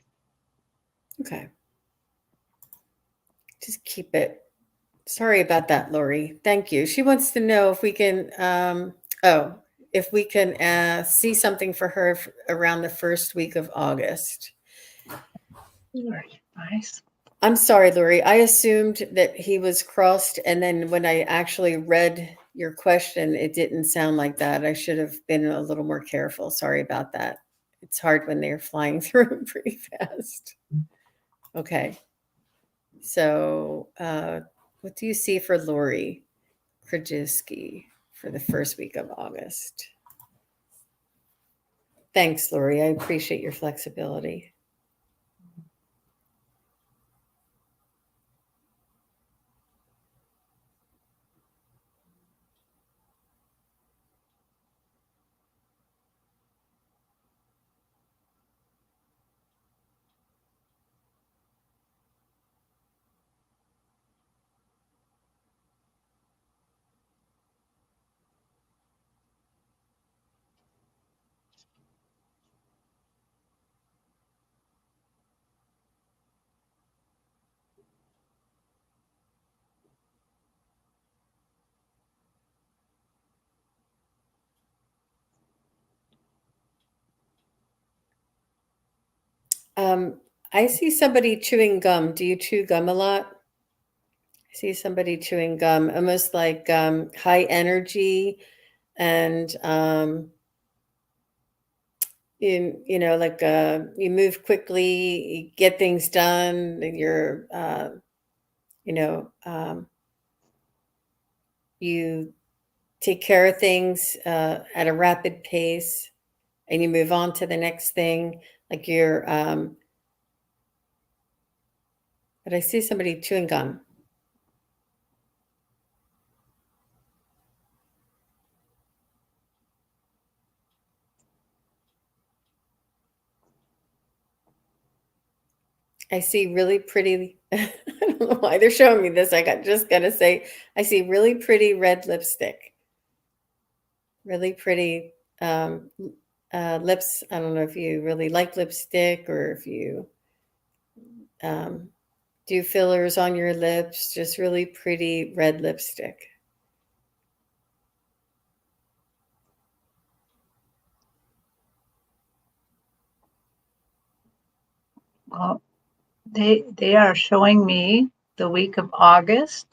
Okay. Just keep it. Sorry about that, Lori. Thank you. She wants to know if we can, if we can see something for her around the first week of August. Very nice. I'm sorry, Lori. I assumed that he was crossed, and then when I actually read your question, it didn't sound like that. I should have been a little more careful. Sorry about that. It's hard when they're flying through pretty fast. Okay. So, what do you see for Lori Krajewski for the first week of August? Thanks, Lori. I appreciate your flexibility. I see somebody chewing gum. Do you chew gum a lot? I see somebody chewing gum, almost like high energy, and you know, like you move quickly, you get things done, and you're you know, you take care of things at a rapid pace, and you move on to the next thing. Like you're, but I see somebody chewing gum. I see really pretty. I don't know why they're showing me this. Just gotta say, I see really pretty red lipstick. Really pretty lips. I don't know if you really like lipstick or if you um, do fillers on your lips. Just really pretty red lipstick. Well, they are showing me the week of August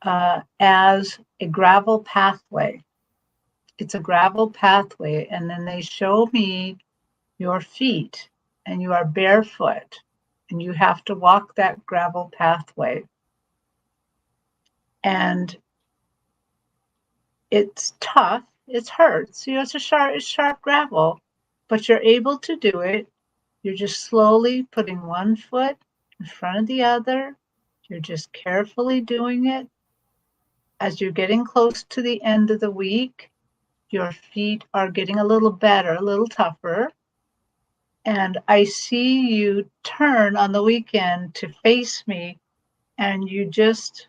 as a gravel pathway. It's a gravel pathway, and then they show me your feet, and you are barefoot, and you have to walk that gravel pathway. And it's tough, it hurts. You know, it's sharp gravel, but you're able to do it. You're just slowly putting one foot in front of the other. You're just carefully doing it. As you're getting close to the end of the week, your feet are getting a little better, a little tougher. And I see you turn on the weekend to face me, and you just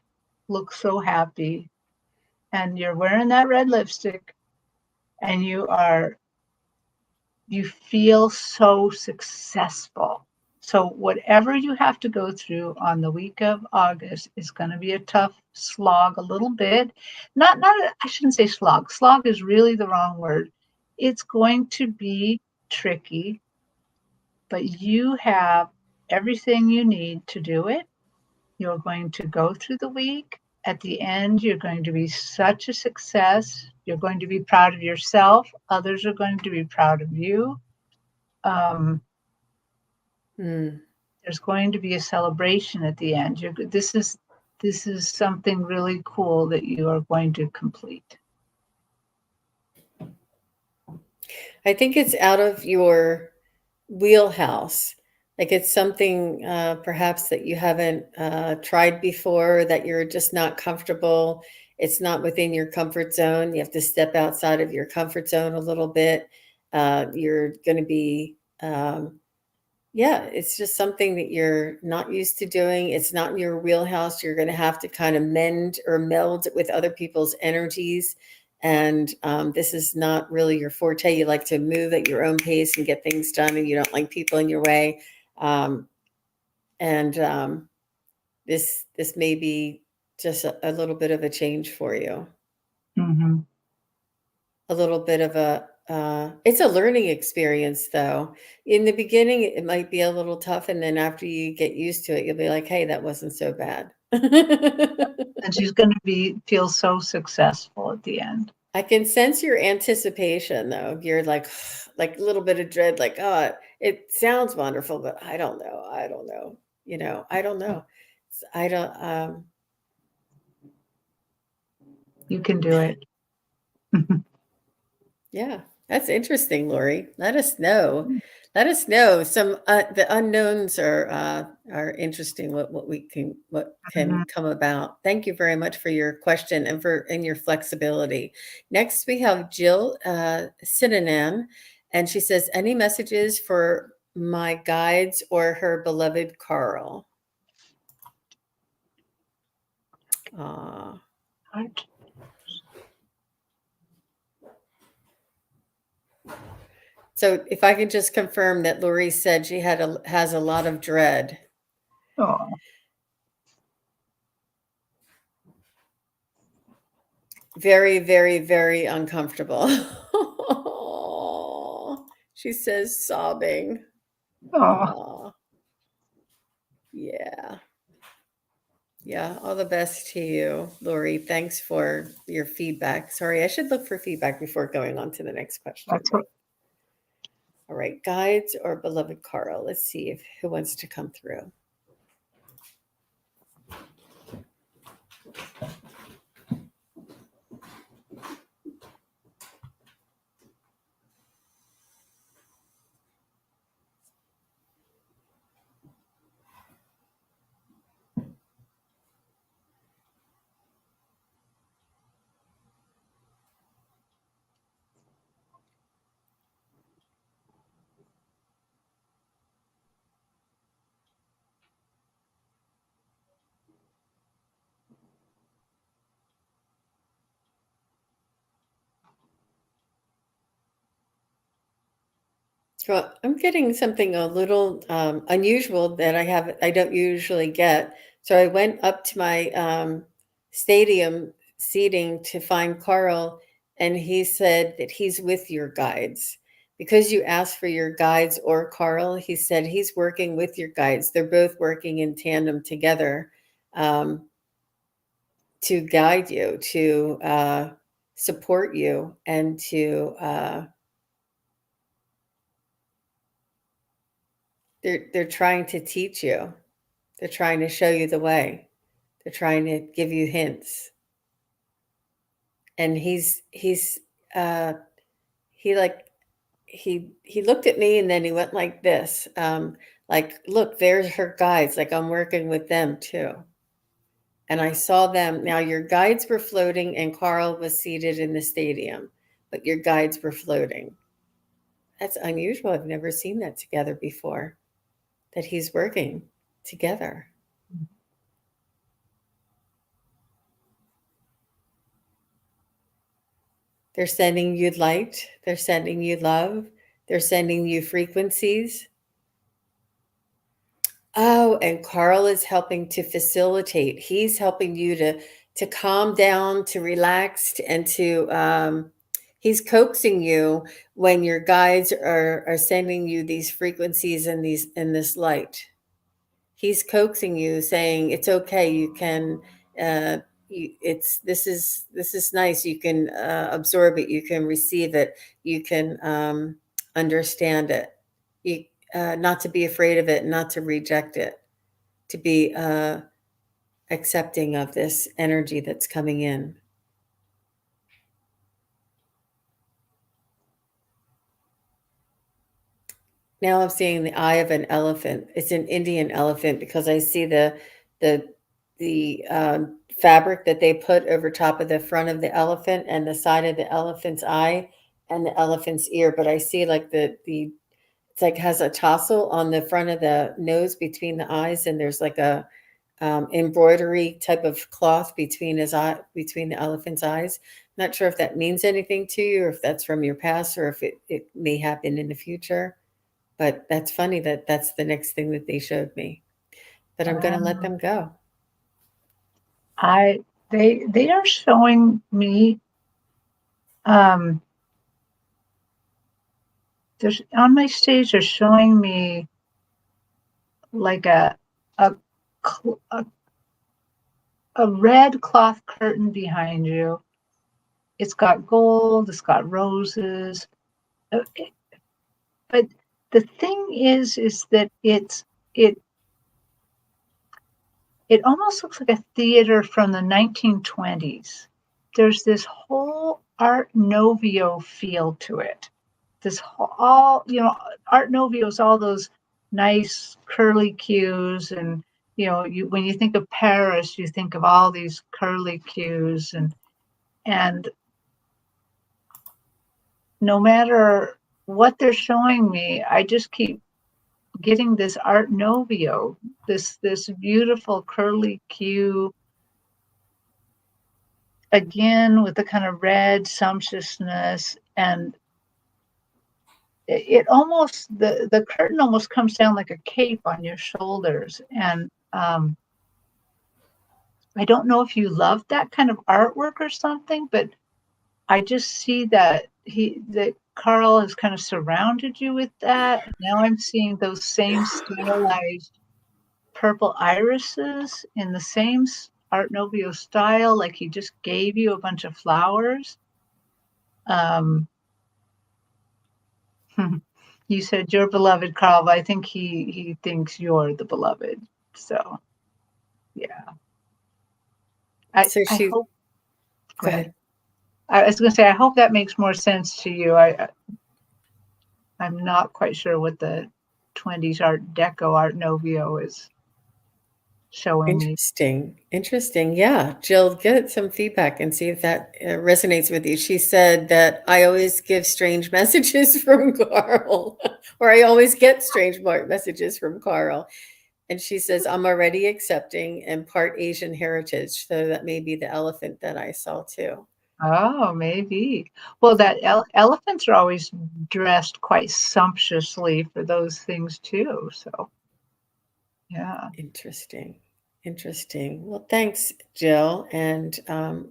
look so happy. And you're wearing that red lipstick, and you feel so successful. So whatever you have to go through on the week of August is going to be a tough slog a little bit. I shouldn't say slog. Slog is really the wrong word. It's going to be tricky, but you have everything you need to do it. You're going to go through the week. At the end, you're going to be such a success. You're going to be proud of yourself. Others are going to be proud of you. There's going to be a celebration at the end. This is something really cool that you are going to complete. I think it's out of your wheelhouse. Like it's something perhaps that you haven't tried before, that you're just not comfortable. It's not within your comfort zone. You have to step outside of your comfort zone a little bit. You're going to be, yeah, it's just something that you're not used to doing. It's not in your wheelhouse. You're going to have to kind of mend or meld with other people's energies. And this is not really your forte. You like to move at your own pace and get things done, and you don't like people in your way. Um, and this may be just a little bit of a change for you. Mm-hmm. a little bit of a it's a learning experience though. In the beginning it might be a little tough, and then after you get used to it, you'll be like, hey, that wasn't so bad. And she's going to feel so successful at the end. I can sense your anticipation though. You're like like a little bit of dread, like, oh, it sounds wonderful, but I don't know. I don't know. I don't know. I don't You can do it. Yeah, that's interesting, Lori. Let us know. Let us know. Some the unknowns are interesting. What can come about. Thank you very much for your question and your flexibility. Next, we have Jill Synonym, and she says, "Any messages for my guides or her beloved Carl?" Right. So, if I can just confirm that Lori said she has a lot of dread. Oh, Very, very, very uncomfortable. She says, sobbing. oh, Yeah. Yeah. All the best to you, Lori. Thanks for your feedback. Sorry, I should look for feedback before going on to the next question. that's what. All right. Guides or beloved Carl? Let's see who wants to come through. Well, I'm getting something a little unusual that I don't usually get. So I went up to my stadium seating to find Carl, and he said that he's with your guides. Because you asked for your guides or Carl, he said he's working with your guides. They're both working in tandem together um, to guide you, to support you, and to they're trying to teach you. They're trying to show you the way. They're trying to give you hints. And uh he like he looked at me and then he went like this. Like, look, there's her guides. Like, I'm working with them too. And I saw them. Now your guides were floating and Carl was seated in the stadium, but your guides were floating. That's unusual. I've never seen that together before. That he's working together. They're sending you light. They're sending you love. They're sending you frequencies. Oh, and Carl is helping to facilitate. He's helping you to calm down, to relax, and to he's coaxing you when your guides are sending you these frequencies and this light. He's coaxing you, saying it's okay. You can. It's this is nice. You can absorb it. You can receive it. You can understand it. You not to be afraid of it, not to reject it, to be accepting of this energy that's coming in. Now I'm seeing the eye of an elephant. It's an Indian elephant because I see the fabric that they put over top of the front of the elephant and the side of the elephant's eye and the elephant's ear. But I see like the it's like has a tassel on the front of the nose between the eyes, and there's like a embroidery type of cloth between between the elephant's eyes. Not sure if that means anything to you, or if that's from your past, or if it may happen in the future. But that's funny that that's the next thing that they showed me. But I'm going to let them go. They are showing me there's on my stage, they're showing me like a a, a red cloth curtain behind you. It's got gold, it's got roses. uh, it- But the thing is that it it almost looks like a theater from the 1920s. There's this whole Art Nouveau feel to it. This whole, all, Art Nouveau is all those nice curly cues, and you when you think of Paris, you think of all these curly cues, and no matter what they're showing me, I just keep getting this Art Nouveau, this beautiful curly cue, again with the kind of red sumptuousness, and it almost, the curtain almost comes down like a cape on your shoulders. And I don't know if you love that kind of artwork or something, but I just see that Carl has kind of surrounded you with that. Now I'm seeing those same stylized purple irises in the same Art Nouveau style, like he just gave you a bunch of flowers. Um, you said you're beloved, Carl, but I think he thinks you're the beloved. So yeah, So I she, hope. Go go ahead. ahead. I was going to say, I hope that makes more sense to you. I'm not quite sure what the 20s Art Deco Art Nouveau is showing me. Interesting. Interesting. Yeah. Jill, get some feedback and see if that resonates with you. She said that I always give strange messages from Carl, or I always get strange messages from Carl. And she says, I'm already accepting and part Asian heritage. So that may be the elephant that I saw too. Oh, maybe. Well, that elephants are always dressed quite sumptuously for those things too. So yeah. Interesting. Interesting. Well, thanks, Jill. And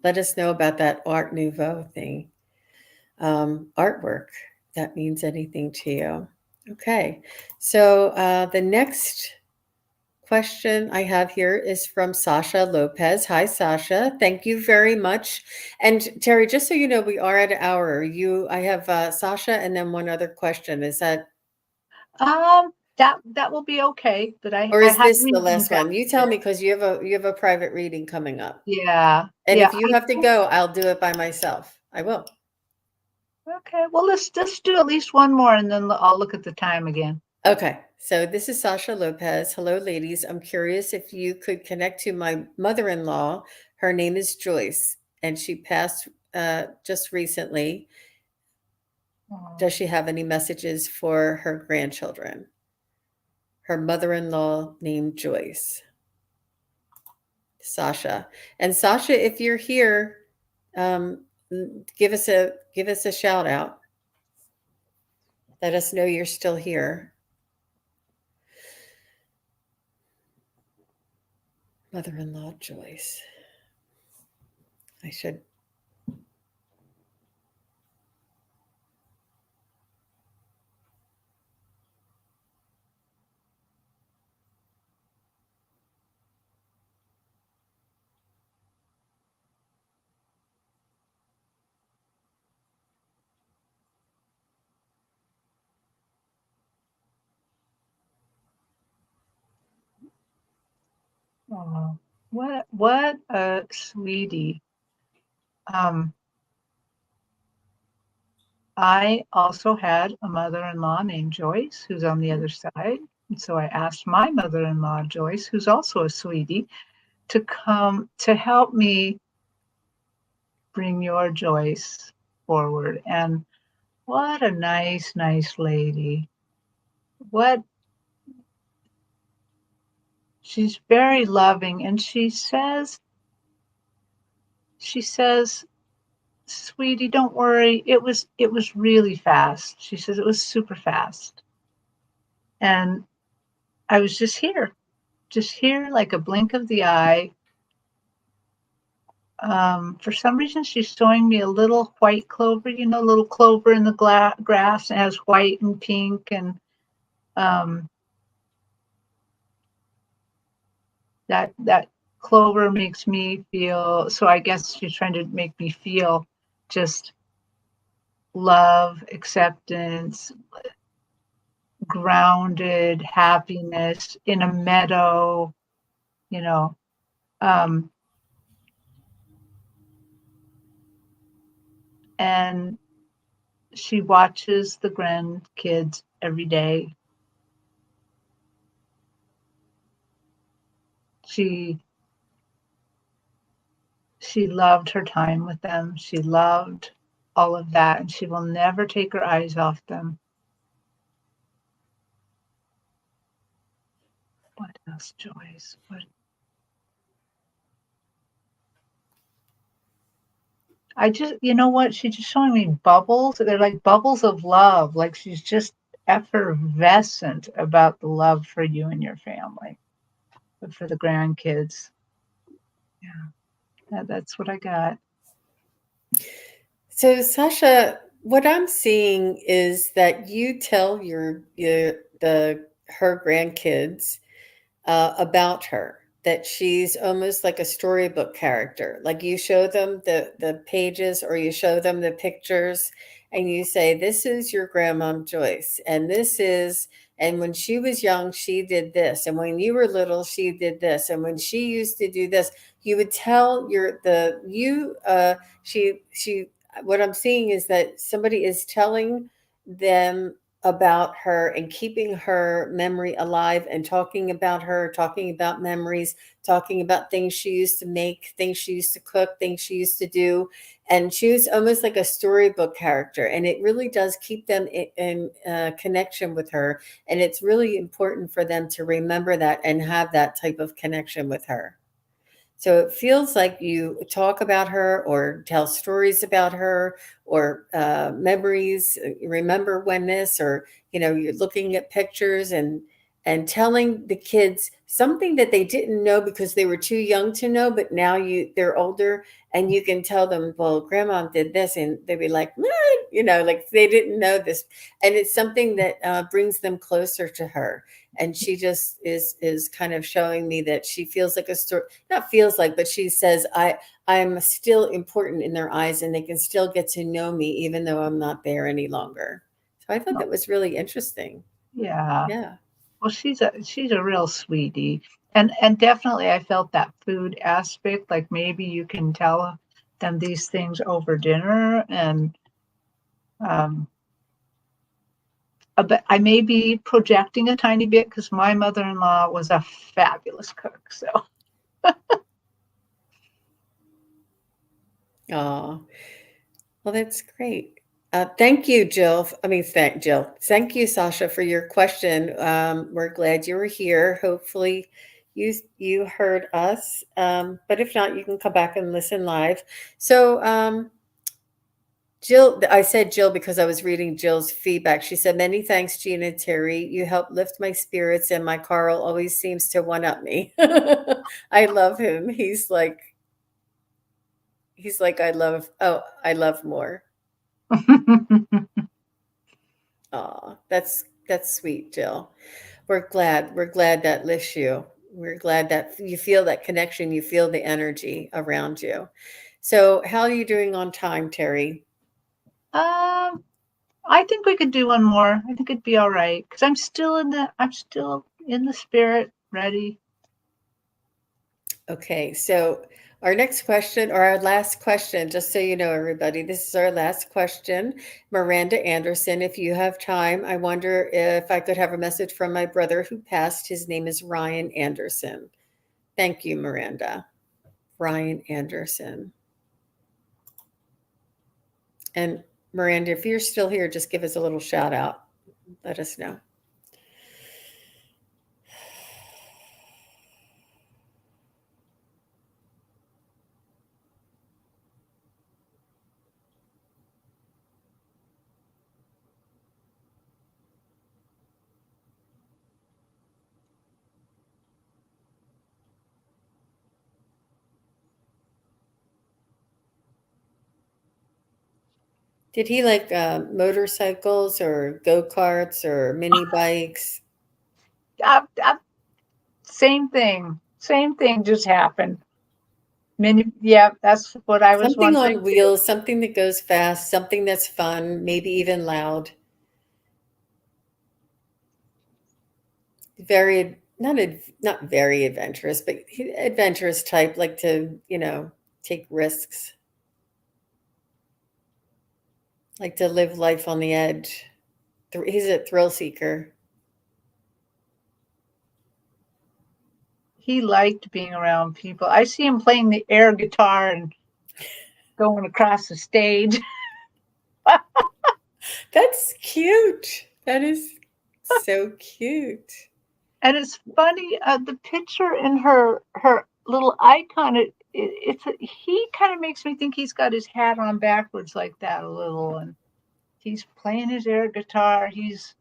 let us know about that Art Nouveau thing, artwork. That means anything to you. Okay. So the next question I have here is from Sasha Lopez. Hi, Sasha. Thank you very much. And Terry, just so you know, we are at an hour. I have Sasha and then one other question. Is that, That will be okay, but or I is have this the readings last one? You tell after. me because you have a private reading coming up. Yeah, And yeah. if you have to go, I'll do it by myself. I will. Okay, well, let's do at least one more, and then I'll look at the time again. Okay. So this is Sasha Lopez. Hello, ladies. I'm curious if you could connect to my mother-in-law. Her name is Joyce, and she passed just recently. Oh. Does she have any messages for her grandchildren? Her mother-in-law named Joyce. Sasha. And Sasha, if you're here, um, give us a shout out. Let us know you're still here. Mother-in-law Joyce. I should. Oh, what a sweetie. Um, I also had a mother-in-law named Joyce, who's on the other side. And so I asked my mother-in-law, Joyce, who's also a sweetie, to come to help me bring your Joyce forward. And what a nice, nice lady. What She's very loving, and she says, "Sweetie, don't worry. It was really fast." She says it was super fast. And I was just here like a blink of the eye. For some reason, she's showing me a little white clover, little clover in the grass. It has white and pink, and that clover makes me feel, so I guess she's trying to make me feel just love, acceptance, grounded happiness in a meadow, you know. And she watches the grandkids every day. She loved her time with them. She loved all of that, and she will never take her eyes off them. What else, Joyce? I just, you know what? She's just showing me bubbles. They're like bubbles of love. Like she's just effervescent about the love for you and your family, but for the grandkids. Yeah, that's what I got. So, Sasha, what I'm seeing is that you tell her grandkids about her, that she's almost like a storybook character. Like you show them the pages or you show them the pictures and you say, this is your grandma Joyce, and this is, and when she was young, she did this, and when you were little, she did this, and when she used to do this, you would tell she what I'm seeing is that somebody is telling them about her and keeping her memory alive and talking about her, talking about memories, talking about things she used to make, things she used to cook, things she used to do. And she was almost like a storybook character. And it really does keep them in connection with her. And it's really important for them to remember that and have that type of connection with her. So it feels like you talk about her or tell stories about her or memories, remember when this, or you're looking at pictures and telling the kids something that they didn't know because they were too young to know, but now they're older and you can tell them, well, grandma did this, and they'd be like, what? Like they didn't know this, and it's something that brings them closer to her. And she just is kind of showing me that she feels like a story, not feels like, but she says, I'm still important in their eyes and they can still get to know me even though I'm not there any longer. So I thought that was really interesting. Yeah. Yeah. Well, she's a real sweetie. And definitely I felt that food aspect, like maybe you can tell them these things over dinner, and but I may be projecting a tiny bit because my mother-in-law was a fabulous cook. So Oh, well, that's great. Thank you, Jill. Thank Jill. Thank you, Sasha, for your question. We're glad you were here. Hopefully, you heard us. But if not, you can come back and listen live. So, Jill, I said Jill because I was reading Jill's feedback. She said, "Many thanks, Gina and Terry. You help lift my spirits, and my Carl always seems to one up me." I love him. He's like, I love more. Oh, that's sweet, Jill. We're glad that lifts you. We're glad that you feel that connection, you feel the energy around you. So, how are you doing on time, Terry? I think we could do one more. I think it'd be all right because I'm still in the spirit, ready. Okay, so our next question, or our last question, just so you know, everybody, this is our last question. Miranda Anderson, if you have time, I wonder if I could have a message from my brother who passed. His name is Ryan Anderson. Thank you, Miranda. Ryan Anderson. And Miranda, if you're still here, just give us a little shout out. Let us know. Did he like motorcycles or go-karts or mini bikes? I, same thing. Same thing just happened. Yeah, that's what I was Something wondering on too. wheels, something that goes fast, something that's fun, maybe even loud. Very not very adventurous, but adventurous type, like to, take risks, like to live life on the edge. He's a thrill seeker. He liked being around people. I see him playing the air guitar and going across the stage. That's cute. That is so cute. And it's funny, the picture in her little icon. He kind of makes me think he's got his hat on backwards like that a little, and he's playing his air guitar. He's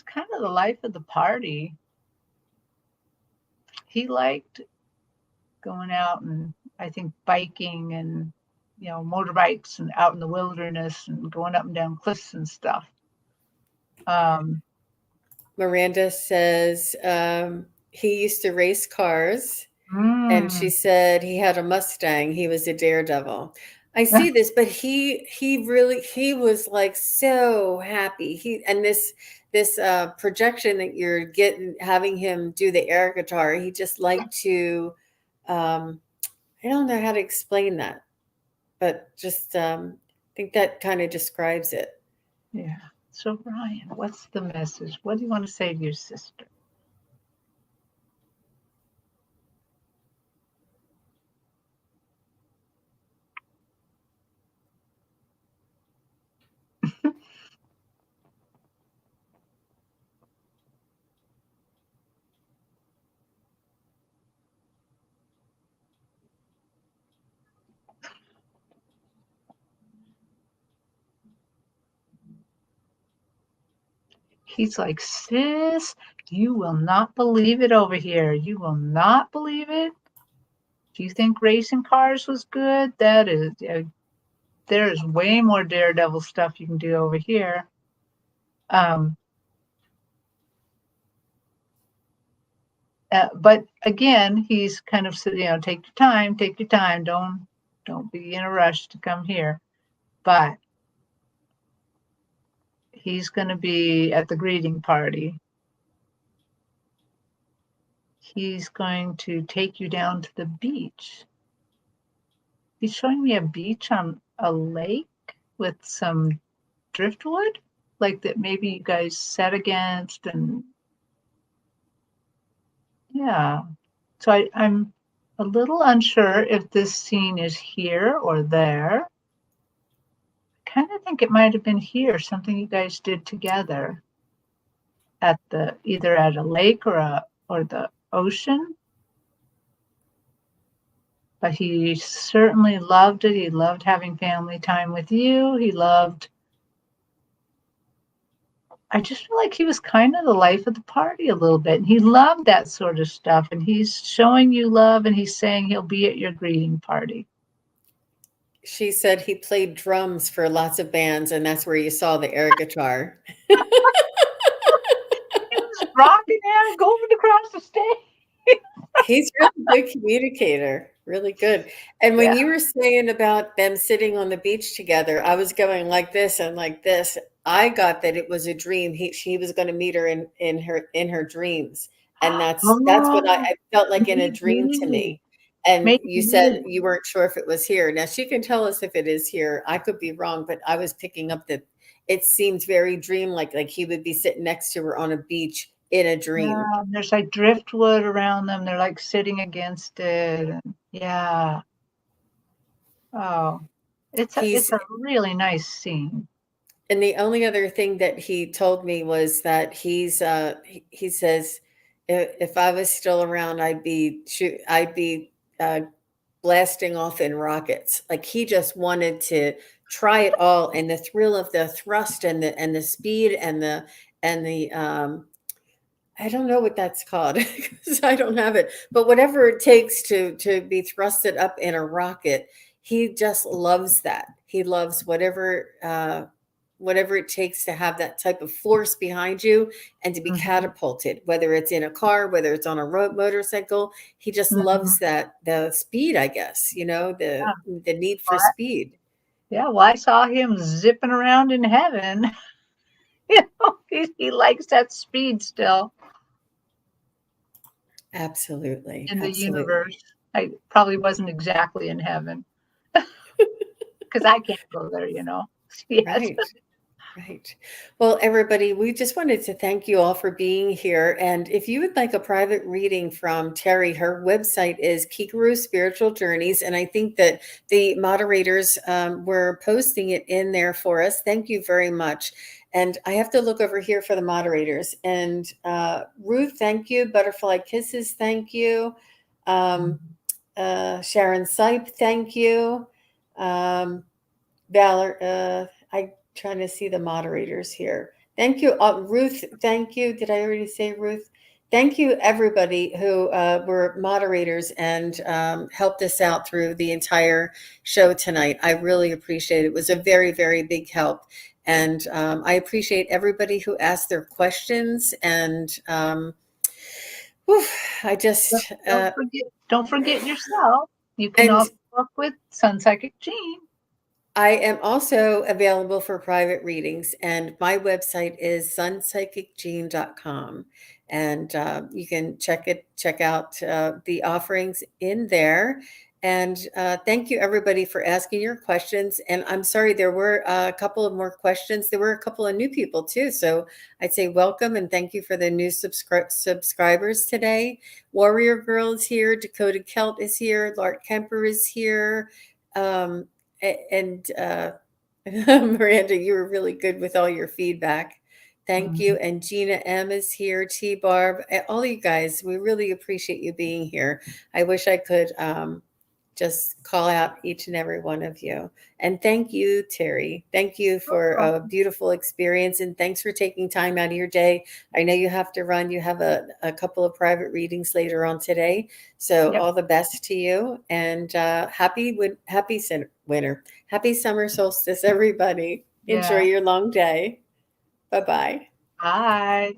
kind of the life of the party. He liked going out and I think biking and motorbikes and out in the wilderness and going up and down cliffs and stuff. Um, Miranda says he used to race cars, and she mm, said he had a Mustang. He was a daredevil. I see this, but he was like so happy. This projection that you're getting, having him do the air guitar. He just liked to. Um, I don't know how to explain that, but just I think that kind of describes it. yeah. So Ryan, what's the message? What do you want to say to your sister? He's like, sis, you will not believe it over here. You will not believe it. Do you think racing cars was good? That is, there's way more daredevil stuff you can do over here. Um, but again, he's kind of said, take your time. Don't be in a rush to come here. But he's going to be at the greeting party. He's going to take you down to the beach. He's showing me a beach on a lake with some driftwood, like that maybe you guys sat against, and yeah. So I'm a little unsure if this scene is here or there. I kind of think it might have been here, something you guys did together at either at a lake or the ocean. But he certainly loved it. He loved having family time with you. I just feel like he was kind of the life of the party a little bit. And he loved that sort of stuff. And he's showing you love and he's saying he'll be at your greeting party. She said he played drums for lots of bands, and that's where you saw the air guitar. He was rocking out, going across the stage. He's really good communicator, really good. And when Yeah. you were saying about them sitting on the beach together, I was going like this and like this. I got that it was a dream. She was going to meet her in her dreams, and that's what Oh, I felt like in a dream to maybe. me. And you said Maybe. you weren't sure if it was here. Now she can tell us if it is here. I could be wrong, but I was picking up that it seems very dreamlike, like he would be sitting next to her on a beach in a dream. Yeah, there's like driftwood around them. They're like sitting against it. And yeah. Oh, it's He's a really nice scene. And the only other thing that he told me was that he says, if I was still around, I'd be blasting off in rockets. Like he just wanted to try it all, and the thrill of the thrust and the speed and the I don't know what that's called because I don't have it, but whatever it takes to be thrusted up in a rocket, he just loves that. He loves whatever it takes to have that type of force behind you and to be Mhm. catapulted, whether it's in a car, whether it's on a motorcycle. He just Mhm. loves the speed, I guess, Yeah. the need for Well, speed. well, I saw him zipping around in heaven. He likes that speed still Absolutely. in the universe. Absolutely. I probably wasn't exactly in heaven because I can't go there. Yes. Right. Right. Well, everybody, we just wanted to thank you all for being here. And if you would like a private reading from Terri, her website is Kigaru Spiritual Journeys. And I think that the moderators were posting it in there for us. Thank you very much. And I have to look over here for the moderators. And Ruth, thank you. Butterfly Kisses, thank you. Um, Sharon Sipe, thank you. Um, Valor, I trying to see the moderators here. Thank you, Ruth. Thank you. Did I already say Ruth? Thank you, everybody who were moderators and helped us out through the entire show tonight. I really appreciate it. It was a very, very big help. And I appreciate everybody who asked their questions. And whew, I Don't just, don't forget don't forget yourself. You can and also work with Sun Psychic Jean. I am also available for private readings, and my website is sunpsychicgene.com. And you can check out the offerings in there. And thank you, everybody, for asking your questions. And I'm sorry, there were a couple of more questions. There were a couple of new people, too. So I'd say welcome and thank you for the new subscribers today. Warrior Girl is here. Dakota Kelt is here. Lark Kemper is here. Um, and Miranda, you were really good with all your feedback. Thank you. Mhm. And Gina M is here, T Barb, all you guys, we really appreciate you being here. I wish I could just call out each and every one of you. And thank you, Terri. Thank you for a beautiful experience. And thanks for taking time out of your day. I know you have to run. You have a couple of private readings later on today. So Yep. all the best to you. And happy winter. Happy summer solstice, everybody. Enjoy Yeah. your long day. Bye-bye. Bye.